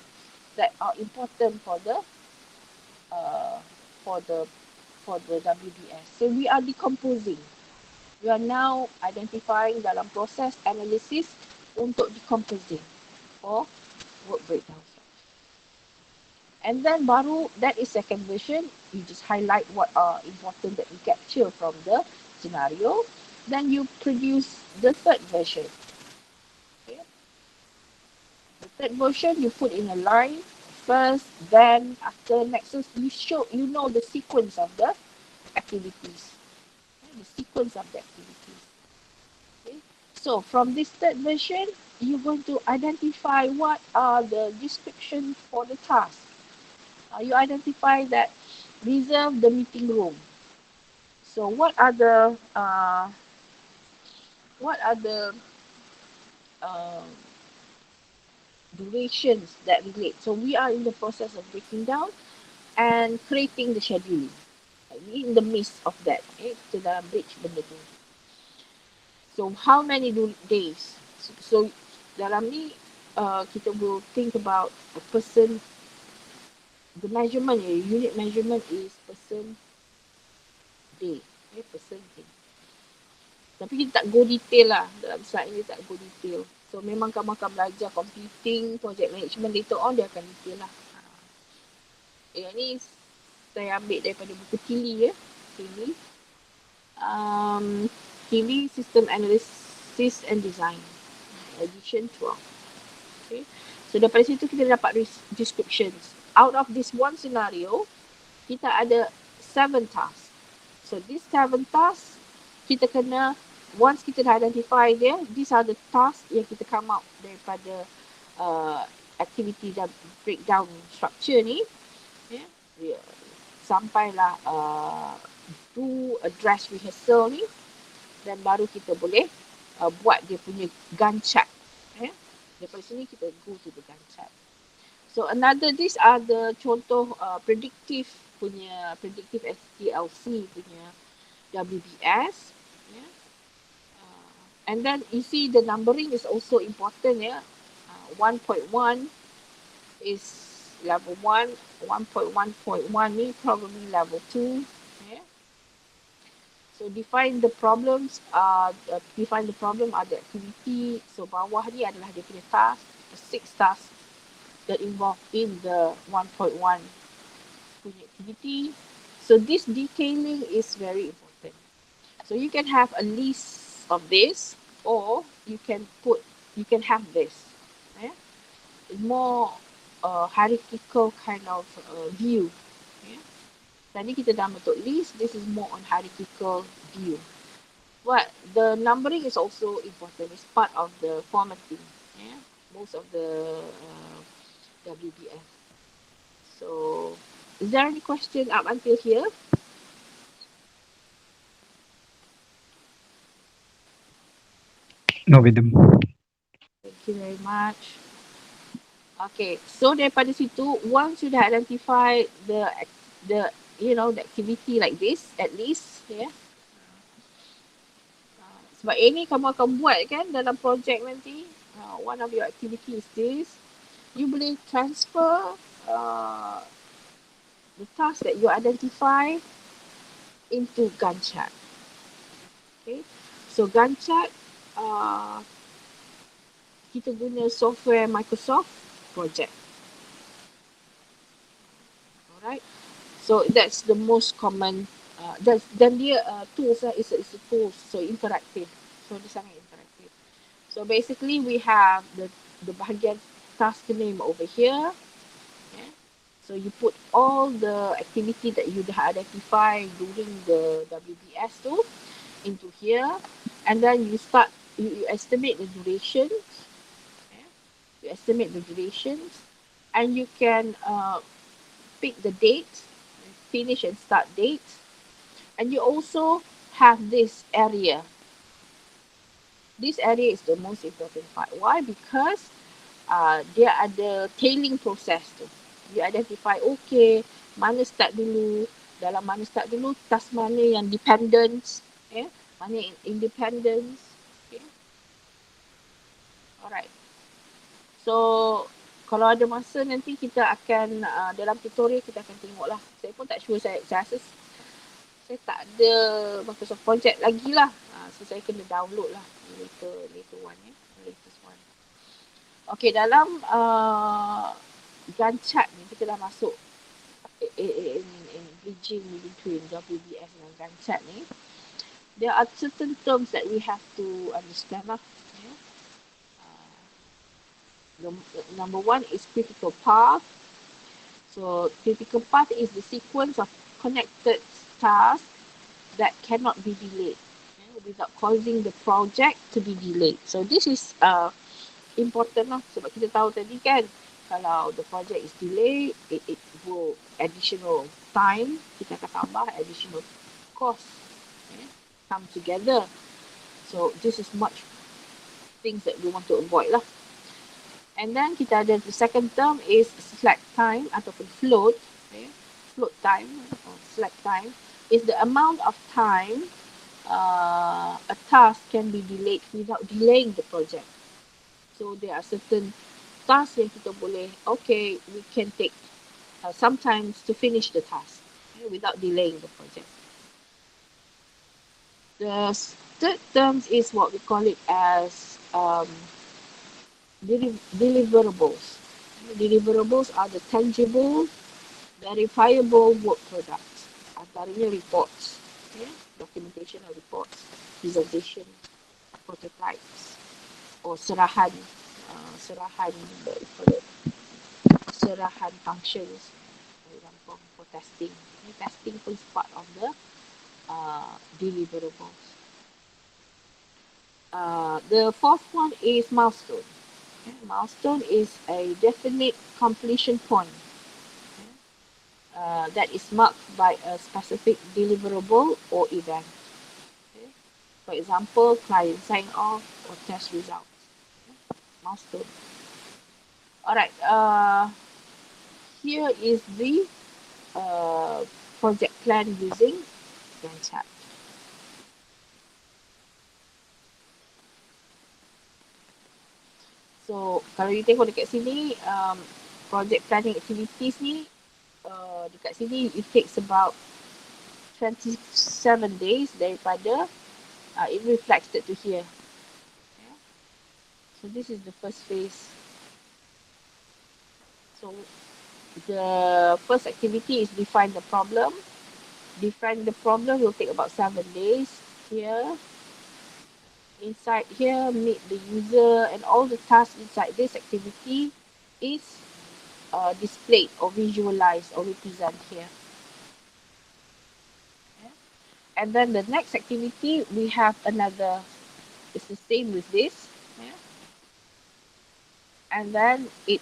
that are important for the WBS. So we are decomposing. We are now identifying dalam proses analysis untuk decomposing or work breakdown. And then baru, that is second version. You just highlight what are important that you capture from the scenario. Then you produce the third version. Okay. The third version you put in a line first, then after next. So you know the sequence of the activities. Okay. The sequence of the activities. Okay. So from this third version, you're going to identify what are the descriptions for the task. You identify that reserve the meeting room. So what are the durations that relate? So we are in the process of breaking down and creating the scheduling. in the midst of that, kita dalam bridge benda tu. So how many days? So dalam ni kita will think about a person, the measurement, unit measurement is person day, person day. Tapi kita tak go detail lah, dalam slide ni tak go detail. So memang kamu akan belajar computing, project management later on, dia akan detail lah. Yang ni saya ambil daripada buku Tilly ya. Tilly System Analysis and Design, edition 12. Okay. So daripada situ kita dapat descriptions. Out of this one scenario, kita ada 7 tasks. So these 7 tasks, kita kena, once kita dah identify dia, these are the tasks yang kita come out daripada activity dan breakdown structure ni. Sampailah do a dress rehearsal ni, dan baru kita boleh buat dia punya Gantt chart. Daripada sini kita go to the Gantt chart. So these are the contoh predictive STLC punya WBS. And then you see the numbering is also important 1.1 is level 1, 1.1.1 ni probably level 2. So define the problem are the activity. So bawah ni adalah dia punya task, the 6 tasks that involved in the 1.1 punya activity. So this detailing is very important. So you can have a list of this, or you can have this. It's more hierarchical kind of view. Tadi kita dah bentuk list, this is more on hierarchical view. But the numbering is also important. It's part of the formatting. Most of the WBS. So, is there any question up until here? No, Vidam. Thank you very much. Okay, so daripada situ, once you dah identify the the activity like this, at least, sebab ini kamu akan buat kan dalam project nanti. One of your activity is this. You boleh transfer the task that you identify into Gantt chart. Okay, so Gantt chart kita guna software Microsoft Project. Alright, so that's the most common. Dan dia tools is a tool, so interactive. So dia sangat interactive. So basically we have the bahagian task name over here. So you put all the activity that you dah identify during the WBS tu into here, and then you estimate the durations. You estimate the durations, and you can pick the date, finish and start date, and you also have this area. This area is the most important part. Why? Because dia ada tailing process tu. You identify, okay, mana start dulu, dalam mana start dulu, task mana yang dependence, mana yang independence. Okay. Alright. So, kalau ada masa nanti kita akan, dalam tutorial kita akan tengok lah. Saya pun tak sure, saya rasa saya tak ada Microsoft Project lagi lah. So, saya kena download lah later one, latest one. Okay, dalam Gantt chart ni kita dah masuk in bridging between WBS dan Gantt chart ni. There are certain terms that we have to understand lah. Number one is critical path. So critical path is the sequence of connected tasks that cannot be delayed without causing the project to be delayed. So this is important lah, sebab kita tahu tadi kan, kalau the project is delayed, it will additional time, kita akan tambah additional cost, come together. So this is much things that we want to avoid lah. And then kita ada the second term is slack time ataupun float, float time or slack time. is the amount of time a task can be delayed without delaying the project. So there are certain tasks yang kita boleh, okay, we can take sometimes to finish the task without delaying the project. The third terms is what we call it as deliverables. Deliverables are the tangible, verifiable work products. Antaranya reports, documentation of reports, presentation, prototypes, or serahan, serahan functions, for example, for testing. Testing is part of the deliverables. The fourth one is milestone. Milestone is a definite completion point that is marked by a specific deliverable or event. Okay? For example, client sign off or test results. Milestone. Alright, here is the project plan using Chap. So, kalau you tengok dekat sini, project planning activities ni, dekat sini it takes about 27 days daripada it reflected to here. Yeah. So, this is the first phase. So, the first activity is define the problem. Define the problem will take about 7 days. Here, inside here, meet the user, and all the tasks inside this activity is displayed or visualized or represent here. Yeah. And then the next activity, we have another, it's the same with this. Yeah. And then it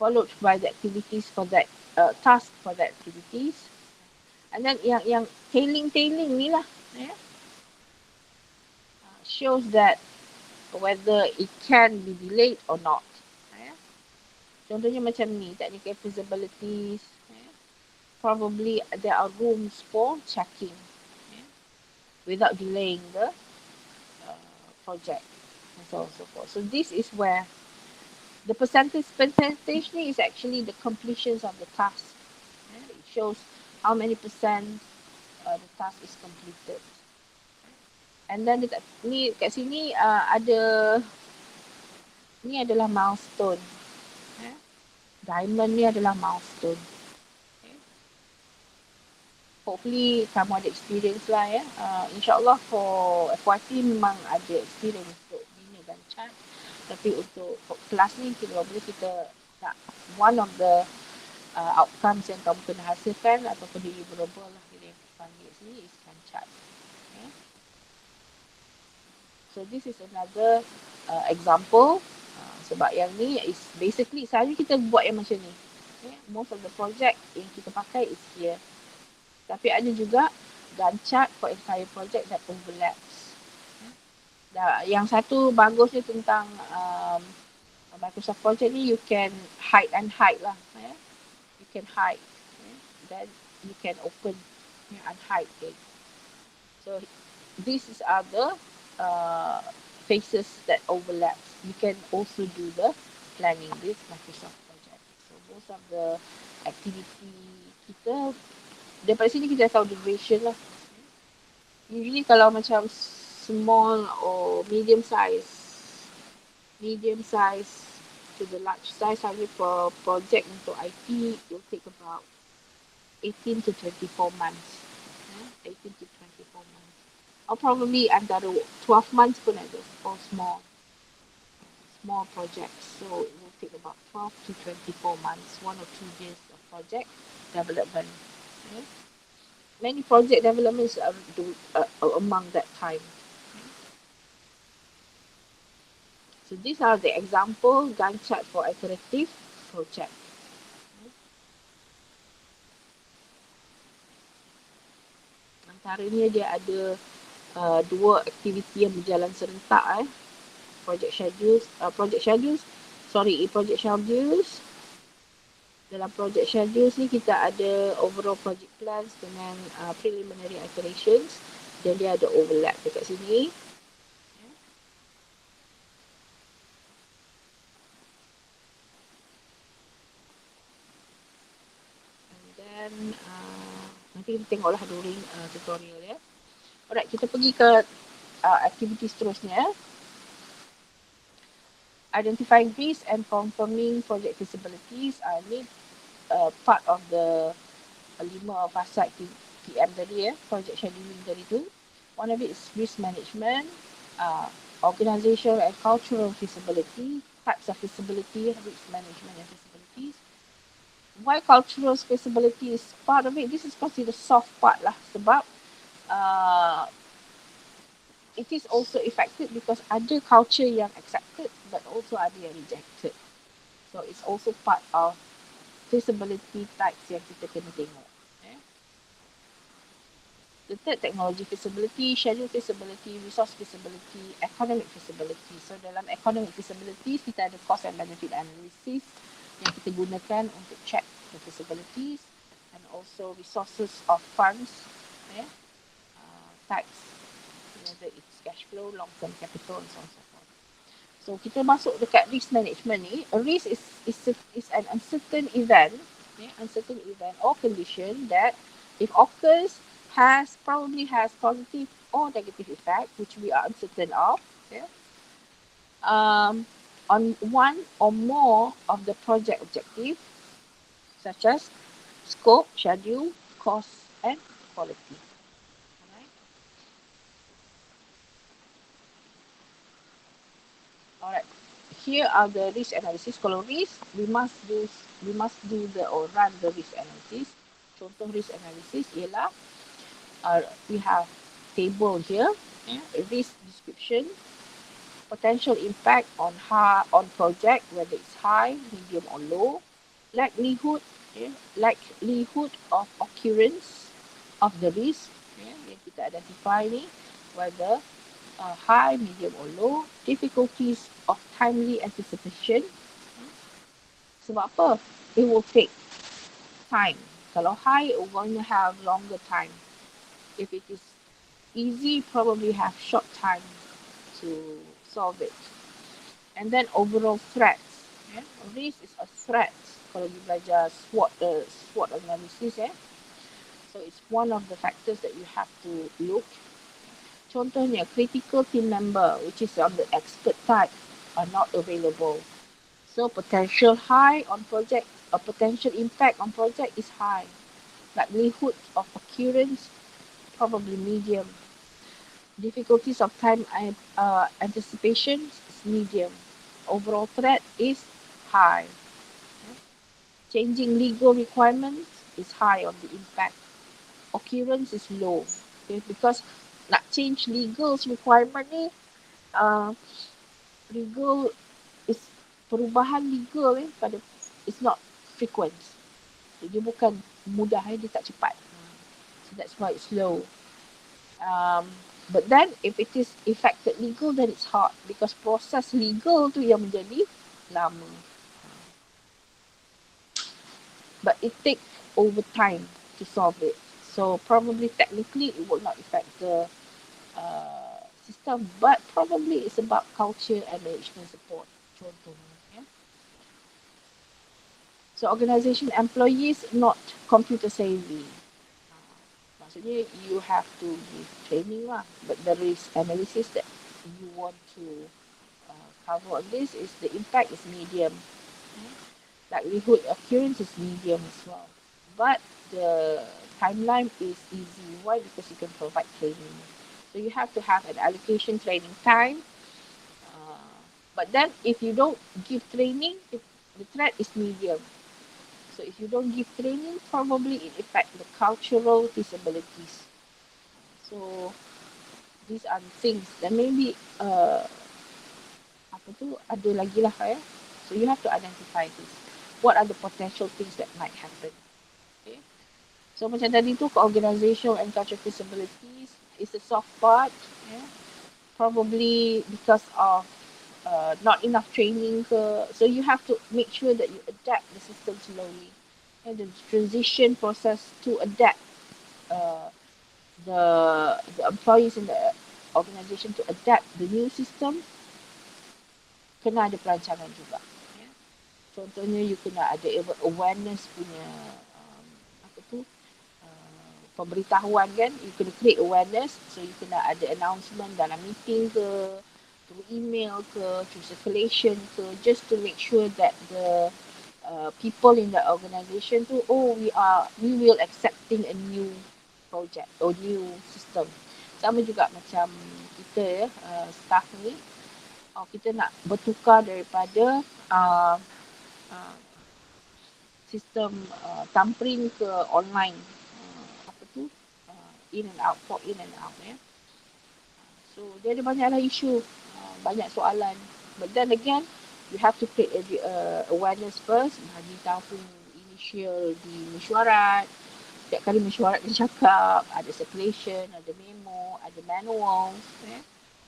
followed by the activities for that task for the activities. And then yang tailing ni lah, yeah, shows that whether it can be delayed or not. Yeah. Contohnya macam ni, technical feasibilities. Yeah. Probably there are rooms for checking, yeah, without delaying the project and so on and so forth. So this is where the percentage is actually the completions of the task. Yeah. It shows how many percent the task is completed. And then dekat sini ada, ni adalah milestone. Diamond ni adalah milestone. Hopefully kamu ada experience lah ya. InsyaAllah for FYP memang ada experience untuk bina dan chat. Tapi untuk kelas ni kita nak one of the outcomes yang kamu kena hasilkan ataupun deliverable lah yang panggil sini is chat. Okay. So this is another example. Sebab yang ni is basically selalu kita buat yang macam ni. Okay. Most of the project yang kita pakai is here. Tapi ada juga Gantt chart for entire project that overlaps. Yang satu bagusnya tentang Microsoft Project ni, you can hide and hide lah. You can hide. Then you can open and hide it. So this is other phases that overlaps. You can also do the planning with Microsoft Project. So most of the activity kita, daripada sini kita tahu duration lah. Usually kalau macam small or medium size to the large size, hari for project untuk IT, it will take about 18 to 24 months. 18 to 24 months. Or probably antara 12 months pun ada for small projects. So it will take about 12 to 24 months, 1 or 2 years of project development. Okay. Many project developments are among that time. So these are the example Gantt chart for iterative project. Antaranya dia ada dua aktiviti yang berjalan serentak. Project schedules Dalam project schedules ni kita ada overall project plans dengan preliminary iterations, dan dia ada overlap dekat sini. Dan nanti kita tengoklah during tutorial ya. Alright, kita pergi ke aktiviti seterusnya. Identifying risks and confirming project feasibilities. Ni part of the 5 fasa PM tadi ya, project scheduling tadi tu. One of it is risk management, organizational and cultural feasibility, types of feasibility, risk management and feasibilities. Why cultural feasibility is part of it? This is considered soft part lah, sebab it is also affected because ada culture yang accepted but also ada yang rejected. So it's also part of feasibility types yang kita kena tengok. The third, technology feasibility, schedule feasibility, resource feasibility, economic feasibility. So dalam economic feasibility, kita ada cost and benefit analysis yang kita gunakan untuk check the feasibilities, and also resources of funds, types, whether it's cash flow, long-term capital, and so on and so forth. So kita masuk dekat risk management ni. A risk is an uncertain event, or condition that if occurs probably has positive or negative effect, which we are uncertain of, on one or more of the project objective, such as scope, schedule, cost, and quality. Alright. Here are the risk analysis. Kalau risk, we must do or run the risk analysis. Contoh risk analysis ialah we have table here, risk description, potential impact on project, whether it's high, medium or low, likelihood of occurrence of the risk, yang kita identify ni, whether high, medium or low, difficulties of timely anticipation. Sebab apa? It will take time. Kalau high, we're going to have longer time. If it is easy, probably have short time to solve it. And then overall threats. Risk is a threat. Kalau you belajar SWOT analysis, so it's one of the factors that you have to look. Contohnya, critical team member, which is on the expert type, are not available. So potential high on project, a potential impact on project is high. Likelihood of occurrence probably medium. Difficulties of time anticipation is medium. Overall threat is high. Changing legal requirements is high on the impact. Occurrence is low. Because nak change legal requirement ni, legal is perubahan legal pada it's not frequent. Dia bukan mudah, dia tak cepat. So that's why it's low. But then if it is affected legal, then it's hard because proses legal tu yang menjadi lama. But it takes over time to solve it. So probably technically it will not affect the system, but probably it's about culture and management support. Contohnya. So organisation employees not computer savvy. Maksudnya you have to give training lah, but the risk analysis that you want to cover on this is the impact is medium. Likelihood occurrence is medium as well. But the timeline is easy. Why? Because you can provide training. So you have to have an allocation training time. But then if you don't give training, the threat is medium. So if you don't give training, probably it affects the cultural feasibilities. So these are the things. Then maybe ada lagi lah So you have to identify this. What are the potential things that might happen? Okay. So macam tadi tu, organizational and cultural feasibilities is the soft part. Probably because of not enough training. So you have to make sure that you adapt the system slowly. and the transition process to adapt uh, the employees in the organisation to adapt the new system, kena ada perancangan juga. Ya. Contohnya you kena ada awareness punya apa tu pemberitahuan kan, you kena create awareness, so you kena ada announcement dalam meeting ke, through email ke, through circulation ke, just to make sure that the people in the organisation tu, oh we will accepting a new project or new system. Sama juga macam kita ya, staff ni, kita nak bertukar daripada uh, sistem thumbprint ke online, apa tu, in and out, for in and out ya. So dia ada banyaklah isu, banyak soalan. But then again, you have to create awareness first, bagi tahu initial di mesyuarat. Setiap kali mesyuarat dia cakap, ada circulation, ada memo, ada manual.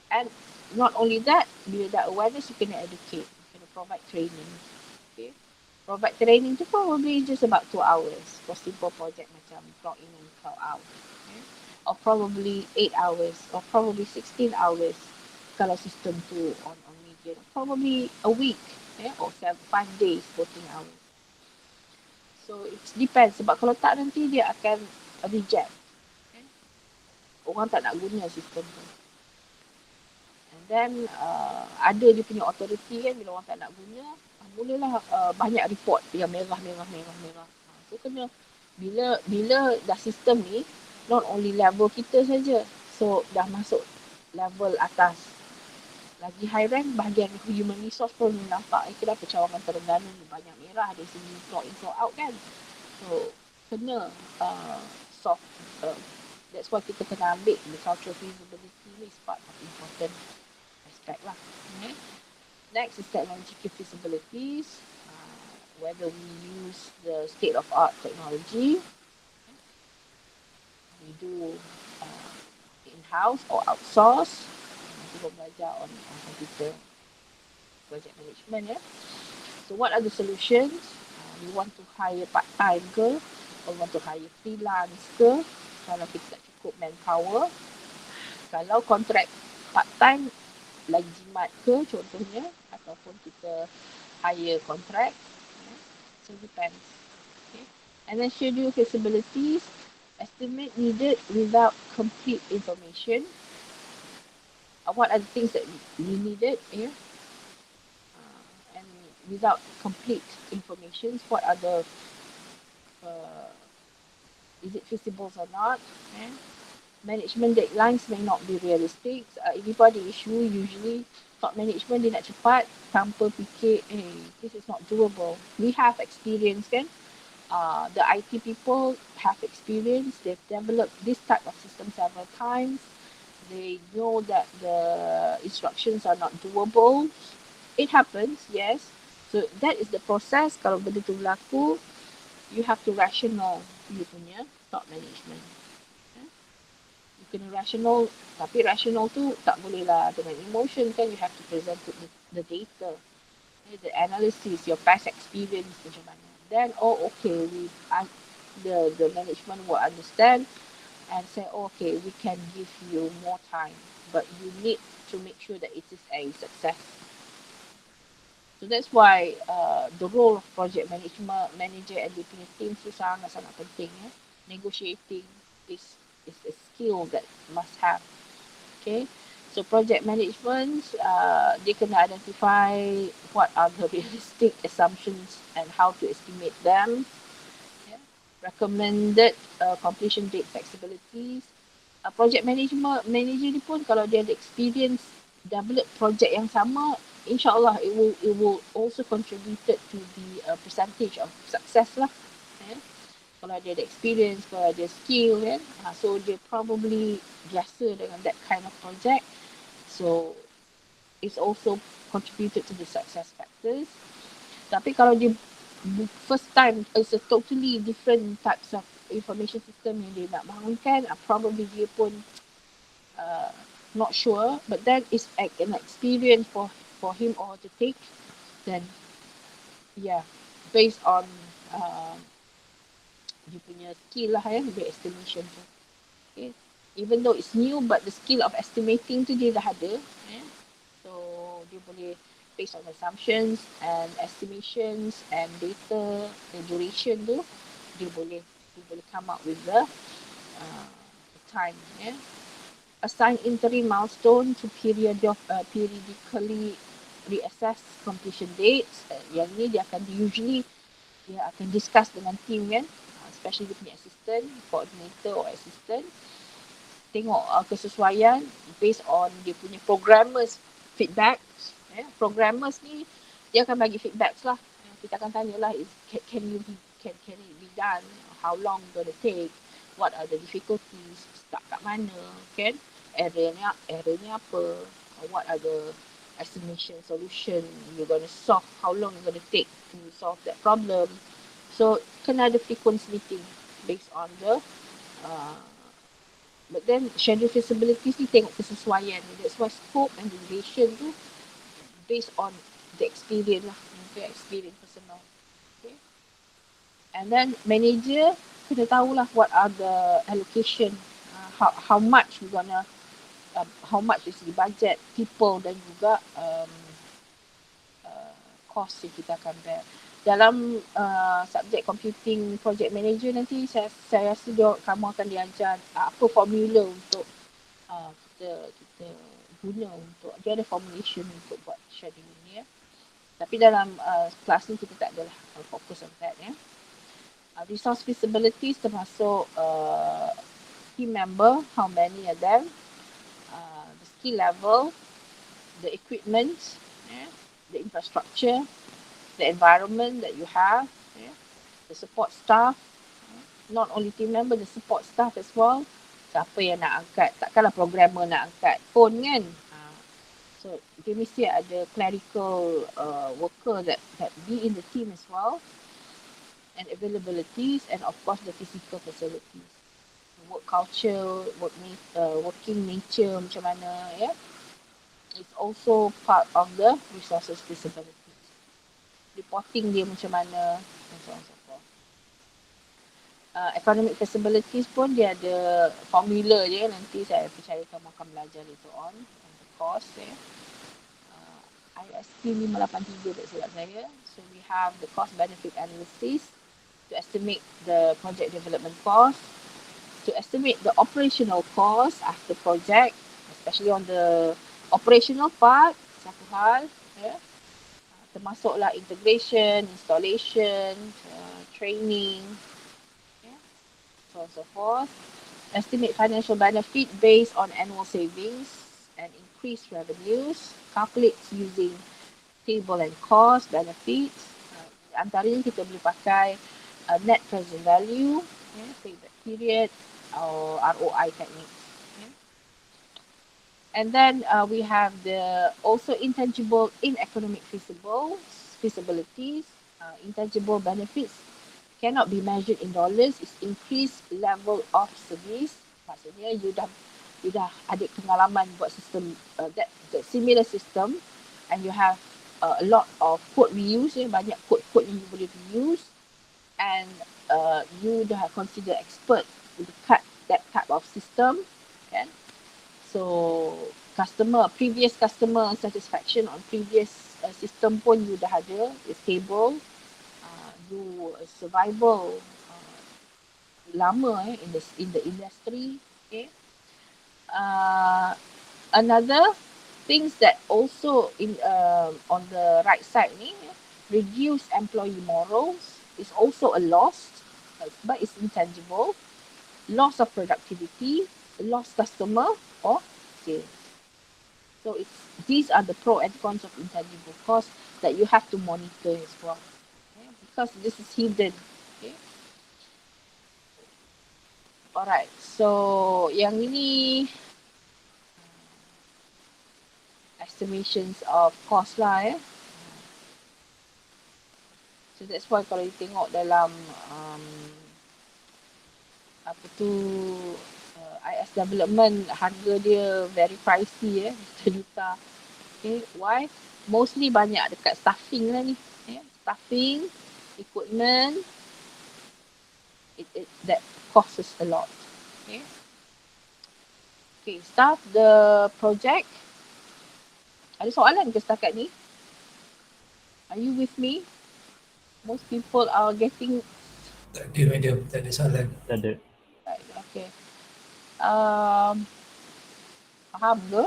And not only that, bila dah awareness, you kena educate, you kena provide training. Okay. Provide training tu probably just about 2 hours for simple project macam clock in and clock out. Okay. Or probably 8 hours or probably 16 hours kalau sistem tu on media. Probably a week or 5 days working hours. So it depends sebab kalau tak nanti dia akan reject. Okay. Orang tak nak guna sistem tu. And then ada dia punya authority kan, bila orang tak nak guna, mulalah banyak report yang merah. So kena bila dah sistem ni not only level kita saja, so dah masuk level atas lagi high rank, bahagian human resource pun nampak kenapa cawangan Terengganu ni banyak merah dari segi clock in clock out kan. So kena soft, that's why kita kena ambil the cultural feasibility ni is part of important aspect lah. Okay. Next is technological feasibilities, whether we use the state of art technology, we do in-house or outsource. Kita belajar on computer project management ya. So what are the solutions? We want to hire part-time ke, or want to hire freelance ke, kalau kita tak cukup manpower. Kalau kontrak part-time lagi jimat ke contohnya, ataupun kita hire contract, so depends. Okay. And then schedule feasibilities, estimate needed without complete information. What are the things that we needed here? And without complete information, what are the is it feasible or not? Management deadlines may not be realistic. Everybody issue usually top management dia nak cepat tanpa fikir, this is not doable. We have experience kan. The IT people have experience. They've developed this type of system several times. They know that the instructions are not doable. It happens, yes. So that is the process. Kalau benda tu berlaku, you have to rational you punya top management. You kena rational, tapi rational tu tak boleh lah dengan emotion kan. You have to present the data, the analysis, your past experience macam mana. Then, okay, the management will understand and say, okay, we can give you more time, but you need to make sure that it is a success. So that's why the role of project manager and the team tu sangat-sangat penting. Negotiating is a skill that must have. Okay, so project management, they can identify what are the realistic assumptions and how to estimate them. Yeah. Recommended completion date flexibilities. Project manager ni pun kalau dia ada experience develop project yang sama, insyaAllah it will also contributed to the percentage of success lah. Yeah. Kalau dia ada experience, kalau ada skill kan, so dia probably biasa dengan that kind of project, so it's also contributed to the success factors. Tapi kalau dia first time, it's a totally different types of information system yang dia nak bangunkan, probably dia pun not sure, but then it's an experience for him or to take, then yeah, based on dia punya skill lah dia estimation tu. Okay. Even though it's new, but the skill of estimating tu dia dah ada. So dia boleh based on assumptions and estimations and data, the duration tu, dia boleh come up with the time. Assign interim milestone to periodically reassess completion dates. Yang ni dia akan discuss dengan team kan, especially dia punya assistant, coordinator or assistant. Tengok kesesuaian based on dia punya programmers feedback. Programmers ni dia akan bagi feedbacks lah. Kita akan tanya lah, can it be done? How long gonna take? What are the difficulties? Stuck kat mana? Kan? Errornya apa? What are the estimation solution you're gonna solve? How long you're gonna take to solve that problem? So kena ada frequency meeting based on the but then schedule feasibility ni tengok kesesuaian. That's why scope and duration tu based on the experience lah. Okay, experience personal. Okay. And then manager kena tahulah what are the allocation, how much we gonna, how much is the budget, people dan juga cost yang kita akan bear. Dalam subjek computing project manager nanti saya rasa kamu akan diajar apa formula untuk kita guna untuk dia ada formulation untuk buat scheduling ni ya. Tapi dalam kelas ni kita tak adalah fokus on that ya. Resource feasibilities termasuk team member, how many are them, the skill level, the equipment, the infrastructure, the environment that you have, the support staff, not only team member, the support staff as well. Siapa yang nak angkat, takkanlah programmer nak angkat phone kan. So dia mesti ada clerical worker that be in the team as well, and availabilities, and of course the physical facilities, work culture, working nature macam mana ya. It's also part of the resources feasibility. Reporting dia macam mana and so on so forth. Economic feasibilities pun dia ada formula je, nanti saya percaya kamu akan belajar later on the course ISP550 tak silap saya. So we have the cost benefit analysis to estimate the project development cost, to estimate the operational cost after project, especially on the operational part, satu hal termasuklah integration, installation, training, so on so forth. Estimate financial benefit based on annual savings and increased revenues. Calculate using table and cost benefits. Antaranya kita boleh pakai net present value, payback period, or ROI techniques. And then we have the also intangible economic feasibilities. Intangible benefits cannot be measured in dollars. It's increased level of service. Maksudnya you dah ada pengalaman buat sistem that similar system, and you have a lot of code reuse, banyak code yang you boleh reuse, and you dah consider expert with that type of system, kan? So previous customer satisfaction on previous system pun you dah ada, is stable. You survival lama in the industry. Okay. Another things that also on the right side ni, reduce employee morals is also a loss, but it's intangible. Loss of productivity, lost customer or sales. So these are the pro and cons of intangible costs that you have to monitor as well, because this is hidden. Okay. Alright, so yang ini estimations of cost lah So that's why kalau you tengok dalam IS development, harga dia very pricey juta-juta. Okay, why? Mostly banyak dekat staffing lah ni. Staffing, equipment, that costs a lot. Okay. Okay, start the project. Ada soalan ke setakat ni? Are you with me? Most people are getting Tak ada madam, tak ada soalan. Tak ada. right. Okay. Um, faham ke?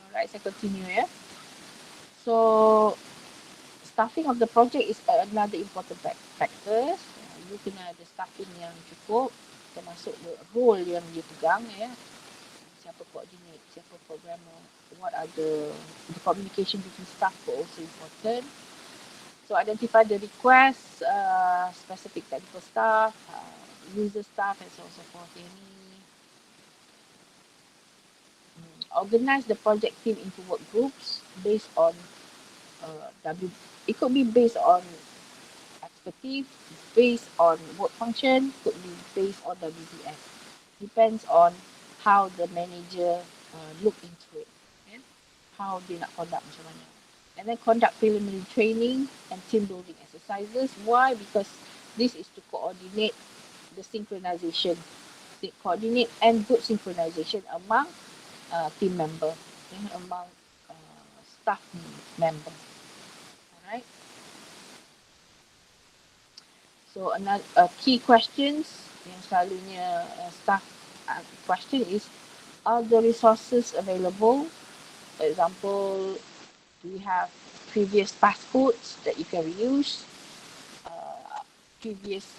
Alright, saya continue ya. So, staffing of the project is another important factor. You kena ada staffing yang cukup, termasuk role yang dia pegang ya. Siapa coordinate, siapa programmer, what are the communication between staff are also important. So identify the requests, specific technical staff, user staff and so on and so forth. Organize the project team into work groups based on it could be based on expertise, based on work function, could be based on WBS. Depends on how the manager look into it. Yeah? How dia nak conduct macam mana. And then conduct preliminary training and team building exercises. Why? Because this is to coordinate the synchronization, coordinate and good synchronization among team member, among staff member. Alright. So another key questions yang selalunya staff question is, are the resources available? For example, do you have previous passcodes that you can reuse? Previous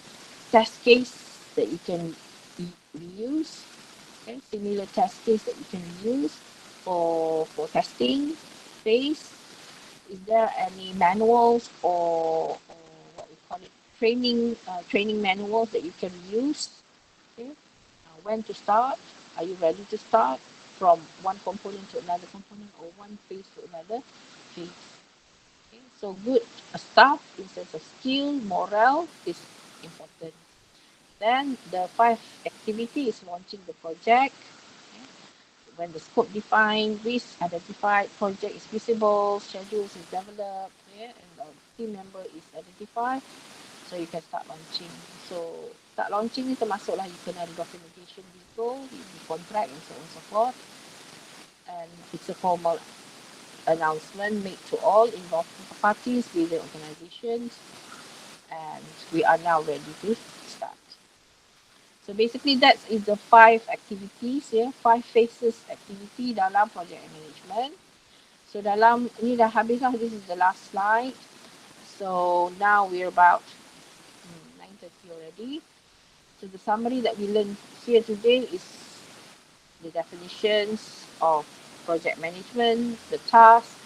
test case that you can reuse? Okay, similar test case that you can use for testing phase. Is there any manuals or what we call it, training manuals that you can use? Okay, when to start? Are you ready to start from one component to another component or one phase to another phase? Okay, so good staff in sense of skill, morale is important. Then the 5 activity is launching the project. Okay. When the scope defined, risk identified, project is visible, schedules is developed, yeah, and the team member is identified, so you can start launching. So start launching ni termasuklah you kena ada documentation detail, the contract and so on and so forth. And it's a formal announcement made to all involved parties with the organizations, and we are now ready to start. So basically that is the 5 activities, 5 phases activity dalam project management. So dalam ni dah habis lah, this is the last slide. So now we're about 9:30 already. So the summary that we learned here today is the definitions of project management, the tasks,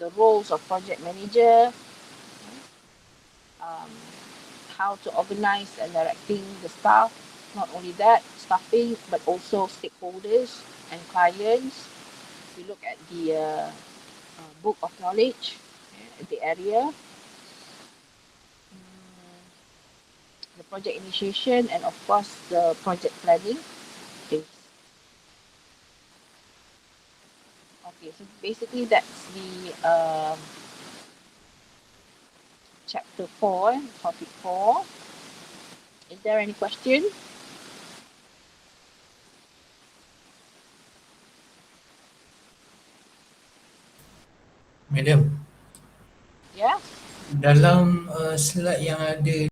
the roles of project manager, how to organize and directing the staff. Not only that, staffing, but also stakeholders and clients. We look at the book of knowledge, the area, the project initiation, and of course the project planning. Okay, so basically that's the chapter 4, topic 4. Is there any question? Madam, Yeah? dalam slide yang ada